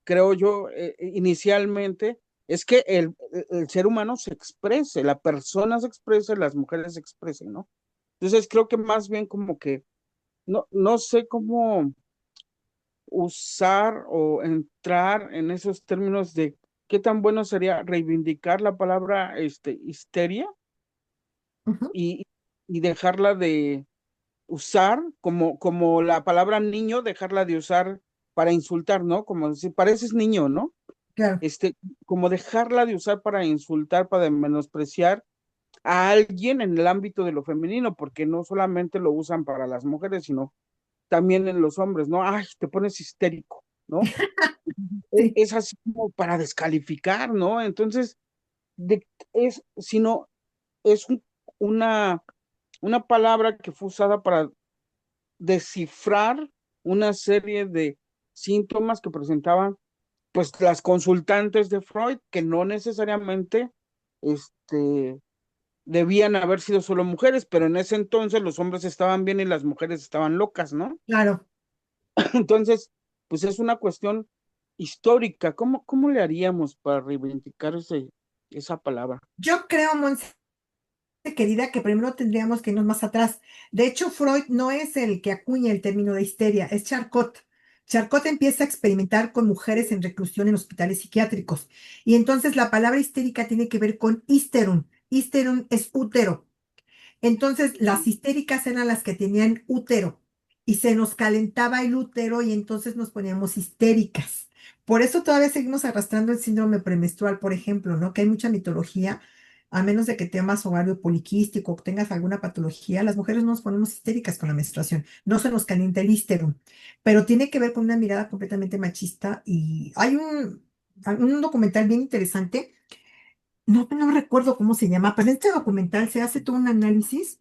creo yo, inicialmente, es que el ser humano se exprese, la persona se exprese, las mujeres se expresen, ¿no? Entonces creo que más bien como que no sé cómo usar o entrar en esos términos de qué tan bueno sería reivindicar la palabra histeria Ujú. y, y dejarla de usar como la palabra niño, dejarla de usar para insultar, ¿no? Como si pareces niño, ¿no? Claro. Este, como dejarla de usar para insultar, para menospreciar a alguien en el ámbito de lo femenino, porque no solamente lo usan para las mujeres, sino también en los hombres, ¿no? Ay, te pones histérico, ¿no? Sí. Es así como para descalificar, ¿no? Entonces, de, sino, es una, una palabra que fue usada para descifrar una serie de síntomas que presentaban, pues, las consultantes de Freud, que no necesariamente, este, debían haber sido solo mujeres, pero en ese entonces los hombres estaban bien y las mujeres estaban locas, ¿no? Claro. Entonces, pues es una cuestión histórica. ¿Cómo le haríamos para reivindicar esa palabra? Yo creo, Monse, querida, que primero tendríamos que irnos más atrás. De hecho, Freud no es el que acuña el término de histeria, es Charcot. Charcot empieza a experimentar con mujeres en reclusión en hospitales psiquiátricos. Y entonces la palabra histérica tiene que ver con histerum. Histerum es útero. Entonces, las histéricas eran las que tenían útero y se nos calentaba el útero y entonces nos poníamos histéricas. Por eso todavía seguimos arrastrando el síndrome premenstrual, por ejemplo, ¿no? Que hay mucha mitología, a menos de que tengas ovario poliquístico o tengas alguna patología, las mujeres no nos ponemos histéricas con la menstruación, no se nos calienta el útero, pero tiene que ver con una mirada completamente machista y hay un documental bien interesante, no recuerdo cómo se llama, pero en este documental se hace todo un análisis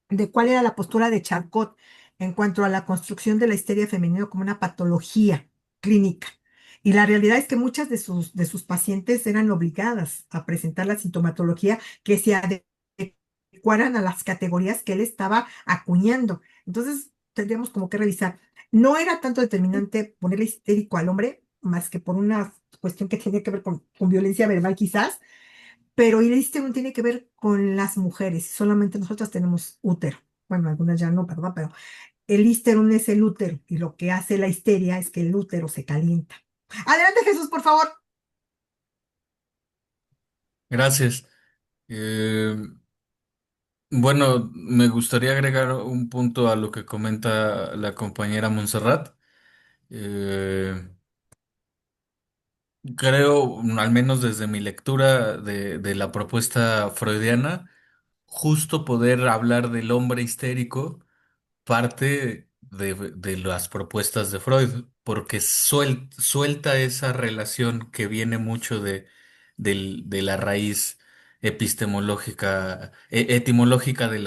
de cuál era la postura de Charcot en cuanto a la construcción de la histeria femenina como una patología clínica. Y la realidad es que muchas de sus pacientes eran obligadas a presentar la sintomatología que se adecuaran a las categorías que él estaba acuñando. Entonces, tendríamos como que revisar. No era tanto determinante ponerle histérico al hombre, más que por una cuestión que tenía que ver con violencia verbal quizás, pero el útero tiene que ver con las mujeres, solamente nosotras tenemos útero. Bueno, algunas ya no, ¿verdad? Pero el útero es el útero y lo que hace la histeria es que el útero se calienta. Adelante, Jesús, por favor. Gracias. Eh, bueno, me gustaría agregar un punto a lo que comenta la compañera Montserrat. Eh, Creo, al menos desde mi lectura de la propuesta freudiana, justo poder hablar del hombre histérico parte de las propuestas de Freud, porque suelta esa relación que viene mucho de la raíz epistemológica, etimológica de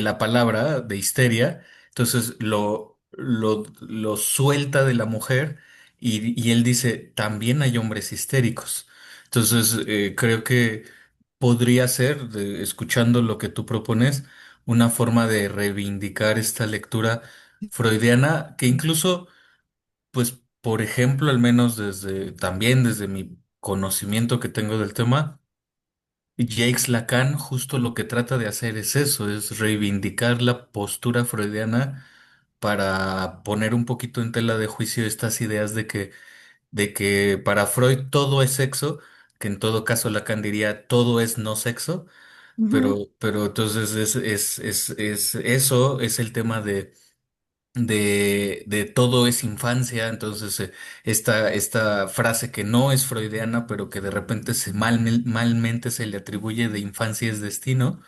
la palabra, de histeria. Entonces lo suelta de la mujer y él dice, también hay hombres histéricos. Entonces, creo que podría ser, escuchando lo que tú propones, una forma de reivindicar esta lectura freudiana que incluso, pues, por ejemplo, al menos también desde mi conocimiento que tengo del tema, Jacques Lacan justo lo que trata de hacer es eso, es reivindicar la postura freudiana para poner un poquito en tela de juicio estas ideas de que para Freud todo es sexo, que en todo caso Lacan diría todo es no sexo, Ujú. pero entonces eso es el tema de todo es infancia, entonces esta frase que no es freudiana, pero que de repente malmente se le atribuye de infancia es destino,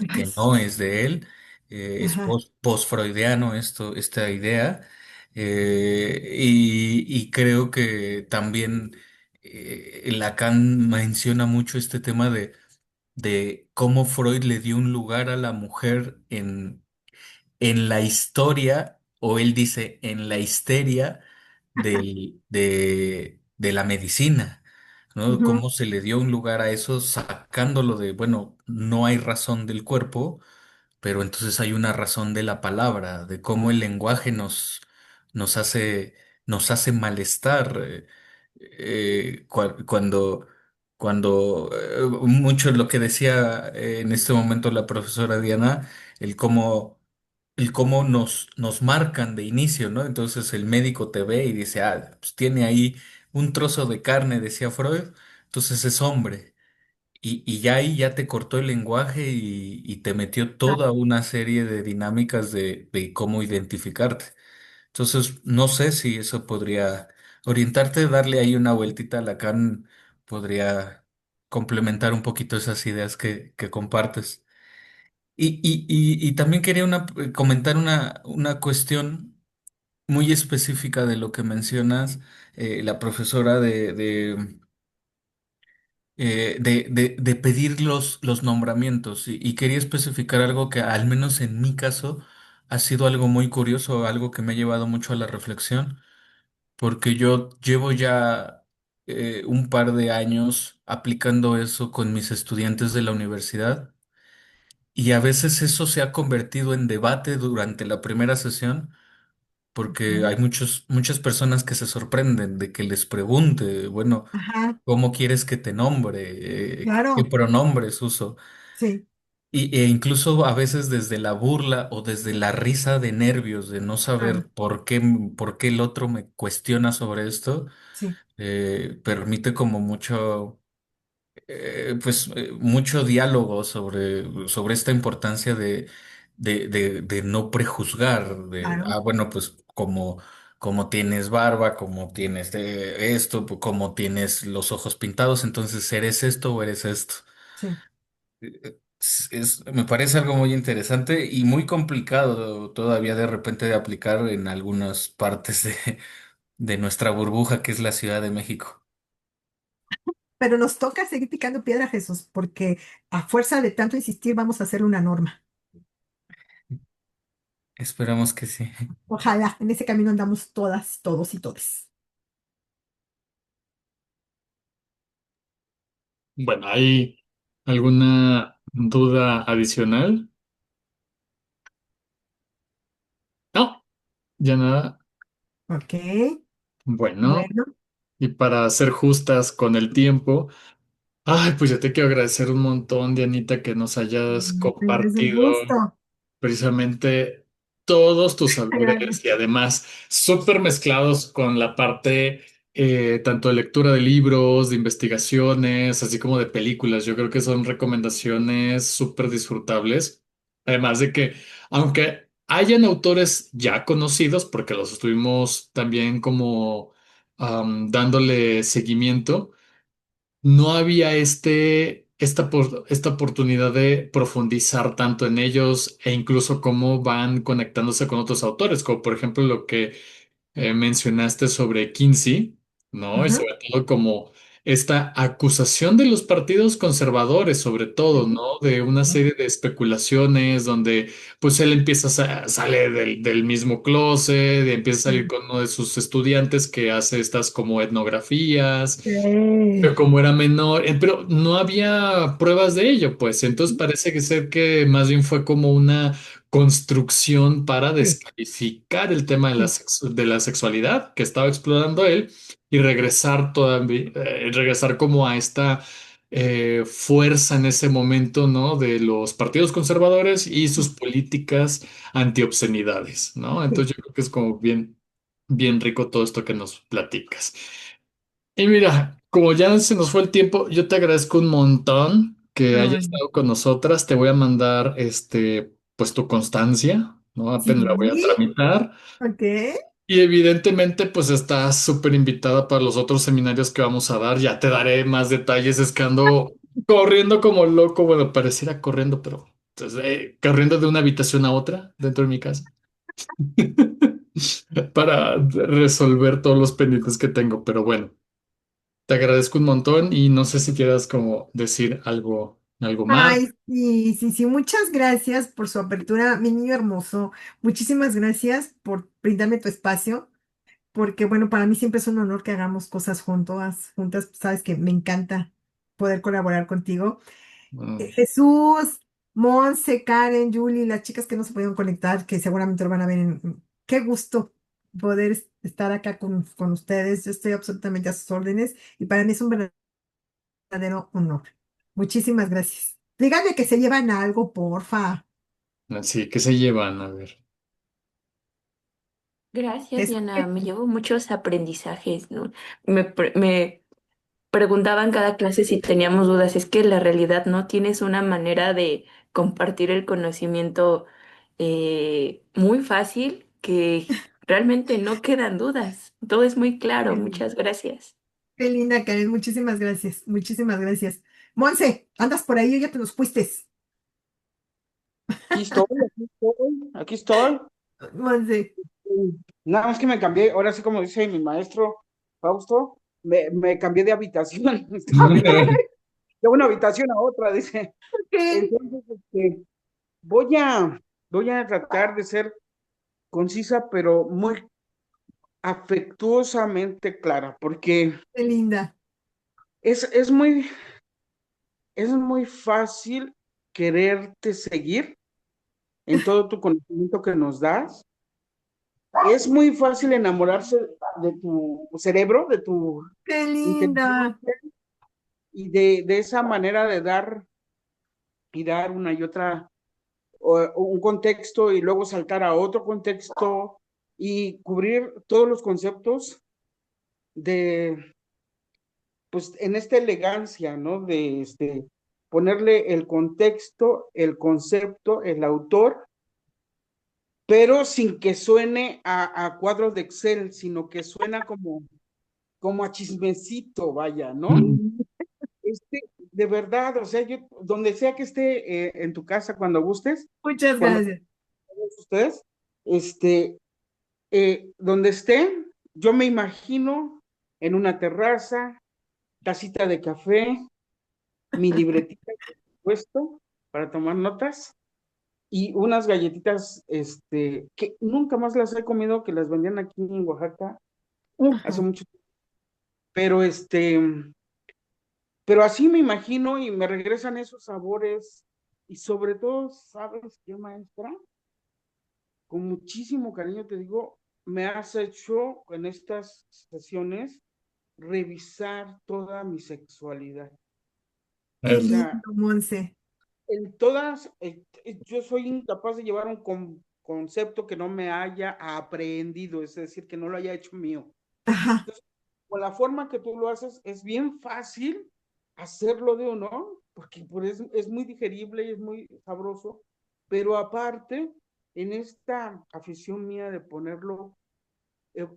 Ay, que sí. no es de él, es Ajá. post-freudiano esta idea, y creo que también Lacan menciona mucho este tema de cómo Freud le dio un lugar a la mujer en la historia, o él dice, en la histeria de la medicina, ¿no? Ujú. Cómo se le dio un lugar a eso sacándolo de, bueno, no hay razón del cuerpo, pero entonces hay una razón de la palabra, de cómo el lenguaje nos hace, nos hace malestar. Cuando mucho lo que decía en este momento la profesora Diana, el cómo, el cómo nos marcan de inicio, ¿no? Entonces el médico te ve y dice, ah, pues tiene ahí un trozo de carne, decía Freud, entonces es hombre. Y ya ahí ya te cortó el lenguaje y te metió Ah, toda una serie de dinámicas de cómo identificarte. Entonces, no sé si eso podría orientarte, darle ahí una vueltita a Lacan, podría complementar un poquito esas ideas que compartes. Y también quería comentar una cuestión muy específica de lo que mencionas, la profesora de pedir los nombramientos. Y quería especificar algo que, al menos en mi caso, ha sido algo muy curioso, algo que me ha llevado mucho a la reflexión, porque yo llevo ya un par de años aplicando eso con mis estudiantes de la universidad, y a veces eso se ha convertido en debate durante la primera sesión, porque ujú. hay muchas personas que se sorprenden de que les pregunte, bueno, Ajá, ¿cómo quieres que te nombre? ¿Qué claro, pronombres uso? sí, E incluso a veces desde la burla o desde la risa de nervios de no claro, saber por qué el otro me cuestiona sobre esto, sí, permite como mucho diálogo sobre esta importancia de no prejuzgar, claro, bueno, pues como tienes barba, como tienes esto, pues, como tienes los ojos pintados, entonces eres esto o eres esto. sí. Me parece algo muy interesante y muy complicado todavía de repente de aplicar en algunas partes de nuestra burbuja que es la Ciudad de México. Pero nos toca seguir picando piedra, Jesús, porque a fuerza de tanto insistir vamos a hacer una norma. Esperamos que sí. Ojalá, en ese camino andamos todas, todos y todes. Bueno, ¿hay alguna duda adicional? No, ya nada. Ok, Bueno, bueno, y para ser justas con el tiempo, ay, pues yo te quiero agradecer un montón, Dianita, que nos hayas es un compartido gusto. precisamente todos tus Claro. saberes y además súper mezclados con la parte tanto de lectura de libros, de investigaciones, así como de películas. Yo creo que son recomendaciones súper disfrutables. Además de que, aunque hayan autores ya conocidos, porque los estuvimos también como dándole seguimiento, no había esta oportunidad de profundizar tanto en ellos e incluso cómo van conectándose con otros autores, como por ejemplo lo que mencionaste sobre Kinsey, ¿no? Y Ujú, sobre todo como esta acusación de los partidos conservadores, sobre todo, sí, ¿no? De una sí, serie de especulaciones donde pues él empieza sale del mismo closet, y empieza a salir sí, con uno de sus estudiantes que hace estas como etnografías pero sí, como era menor, pero no había pruebas de ello, pues. Entonces parece que ser que más bien fue como una construcción para sí, descalificar el tema de sí, de la sexualidad que estaba explorando él y regresar todavía, regresar como a esta fuerza en ese momento, ¿no? De los partidos conservadores y sus políticas antiobscenidades, ¿no? sí. Entonces yo creo que es como bien rico todo esto que nos platicas. Y mira, como ya se nos fue el tiempo, yo te agradezco un montón que hayas Ay, estado con nosotras. Te voy a mandar pues tu constancia, ¿no? Apenas la voy a sí, tramitar. ok. Y evidentemente, pues estás súper invitada para los otros seminarios que vamos a dar. Ya te daré más detalles, es que ando corriendo como loco. Bueno, pareciera corriendo, pero pues, corriendo de una habitación a otra dentro de mi casa para resolver todos los pendientes que tengo. Pero bueno. te agradezco un montón y no sé si quieras como decir algo más. Ay, sí, sí, sí, muchas gracias por su apertura, mi niño hermoso. Muchísimas gracias por brindarme tu espacio, porque bueno, para mí siempre es un honor que hagamos cosas juntas, sabes que me encanta poder colaborar contigo. Mm, Jesús, Monse, Karen, Julie, las chicas que no se pudieron conectar, que seguramente lo van a ver Qué gusto poder estar acá con ustedes. Yo estoy absolutamente a sus órdenes y para mí es un verdadero honor. Muchísimas gracias. Díganme que se llevan algo, porfa. así que se llevan, a ver. Gracias, Es Diana. Me llevo muchos aprendizajes, ¿no? Me preguntaban cada clase si teníamos dudas. Es que la realidad no tienes una manera de compartir el conocimiento muy fácil que realmente no quedan dudas. Todo es muy claro. Muchas gracias. qué linda, Karen. Muchísimas gracias. Muchísimas gracias. Monse, andas por ahí o ya te nos fuiste. Aquí estoy, aquí estoy, aquí estoy. Monse. Nada más que me cambié, ahora sí como dice mi maestro Fausto, me cambié de habitación. De una habitación a otra, dice. Ok. Entonces, voy a, voy a tratar de ser concisa, pero muy afectuosamente clara, porque Qué linda. es, es muy, es muy fácil quererte seguir en todo tu conocimiento que nos das. Es muy fácil enamorarse de tu cerebro, de tu Qué linda. inteligencia y de esa manera de dar y dar una y otra, o un contexto y luego saltar a otro contexto y cubrir todos los conceptos de, pues en esta elegancia, ¿no? De ponerle el contexto, el concepto, el autor, pero sin que suene a cuadros de Excel, sino que suena como a chismecito, vaya, ¿no? De verdad, o sea, yo, donde sea que esté en tu casa, cuando gustes, Muchas cuando gracias. ustedes, este, donde estén, yo me imagino en una terraza, tacita de café, mi libretita puesto para tomar notas y unas galletitas, que nunca más las he comido, que las vendían aquí en Oaxaca hace Ajá. mucho tiempo, pero pero así me imagino y me regresan esos sabores y sobre todo, ¿sabes qué, maestra? Con muchísimo cariño te digo, me has hecho en estas sesiones revisar toda mi sexualidad. Qué O Es- lindo, sea, Monse. en todas, yo soy incapaz de llevar un concepto que no me haya aprendido, es decir, que no lo haya hecho mío. Ajá. Con la forma que tú lo haces, es bien fácil hacerlo de uno, porque pues, es muy digerible y es muy sabroso, pero aparte, en esta afición mía de ponerlo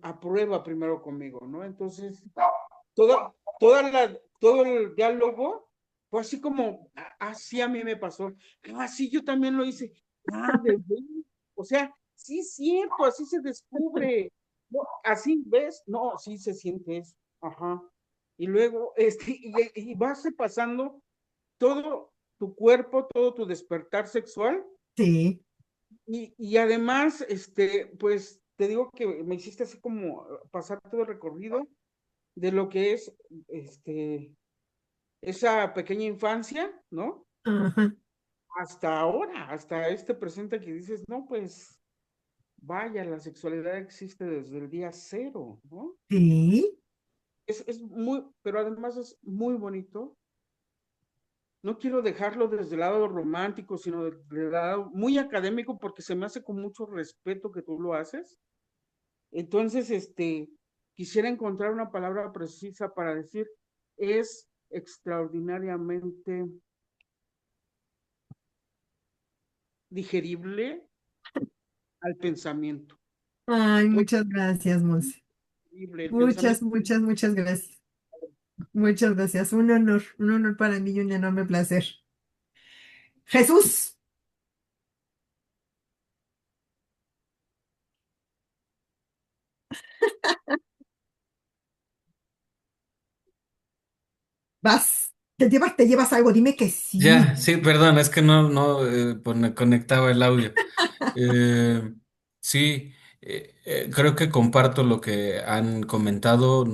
a prueba primero conmigo, ¿no? Entonces, todo el diálogo fue así como, así a mí me pasó, así yo también lo hice, de verdad, o sea, sí es cierto, así se descubre, no, así ves, no, sí se siente eso, ajá, y luego, y vas pasando todo tu cuerpo, todo tu despertar sexual, Sí. y además, pues te digo que me hiciste así como pasar todo el recorrido de lo que es esa pequeña infancia, ¿no? Ajá. Hasta ahora, hasta este presente que dices, no, pues vaya, la sexualidad existe desde el día cero, ¿no? Sí. Es muy, pero además es muy bonito. No quiero dejarlo desde el lado romántico, sino desde el lado muy académico, porque se me hace con mucho respeto que tú lo haces. Entonces, quisiera encontrar una palabra precisa para decir, es extraordinariamente digerible al pensamiento. Ay, Muy muchas gracias, Monse. digerible, el Muchas, pensamiento. muchas, muchas gracias. Muchas gracias. Un honor para mí y un enorme placer. Jesús. Te llevas algo, dime que sí. Ya, sí, perdón, es que no conectaba el audio. Eh, sí, creo que comparto lo que han comentado.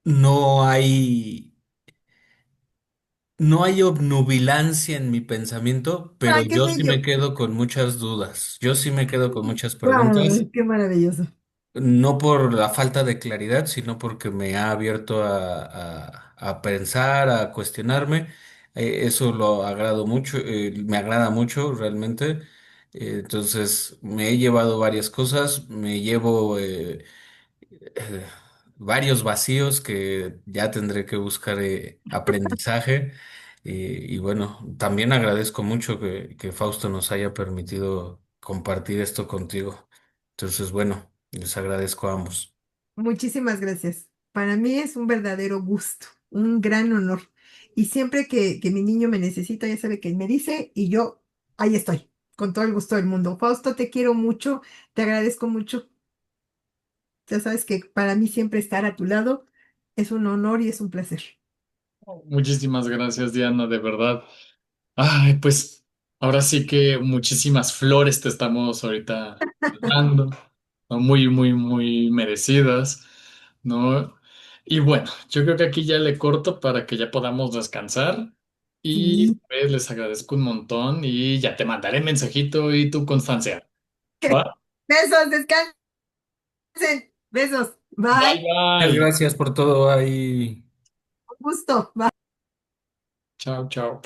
No hay, no hay obnubilancia en mi pensamiento, pero ¡Ay, qué yo sí me bello! quedo con muchas dudas. Yo sí me quedo con muchas preguntas. ¡Ay, qué maravilloso! No por la falta de claridad, sino porque me ha abierto a pensar, a cuestionarme. Eso lo agrado mucho, me agrada mucho realmente. Entonces, me he llevado varias cosas, me llevo eh, varios vacíos que ya tendré que buscar aprendizaje. Y bueno, también agradezco mucho que Fausto nos haya permitido compartir esto contigo. Entonces, bueno, les agradezco a ambos. Muchísimas gracias. Para mí es un verdadero gusto, un gran honor. Y siempre que mi niño me necesita, ya sabe que me dice y yo ahí estoy, con todo el gusto del mundo. Fausto, te quiero mucho, te agradezco mucho. Ya sabes que para mí siempre estar a tu lado es un honor y es un placer. Muchísimas gracias, Diana, de verdad. Ay, pues ahora sí que muchísimas flores te estamos ahorita dando, ¿no? Muy, muy, muy merecidas, ¿no? Y bueno, yo creo que aquí ya le corto para que ya podamos descansar y Sí. pues les agradezco un montón y ya te mandaré mensajito y tu constancia. ¿Va? Besos, descansen. Besos. Bye, Bye. Muchas bye. gracias por todo ahí. Un gusto. Bye. Chao, chao.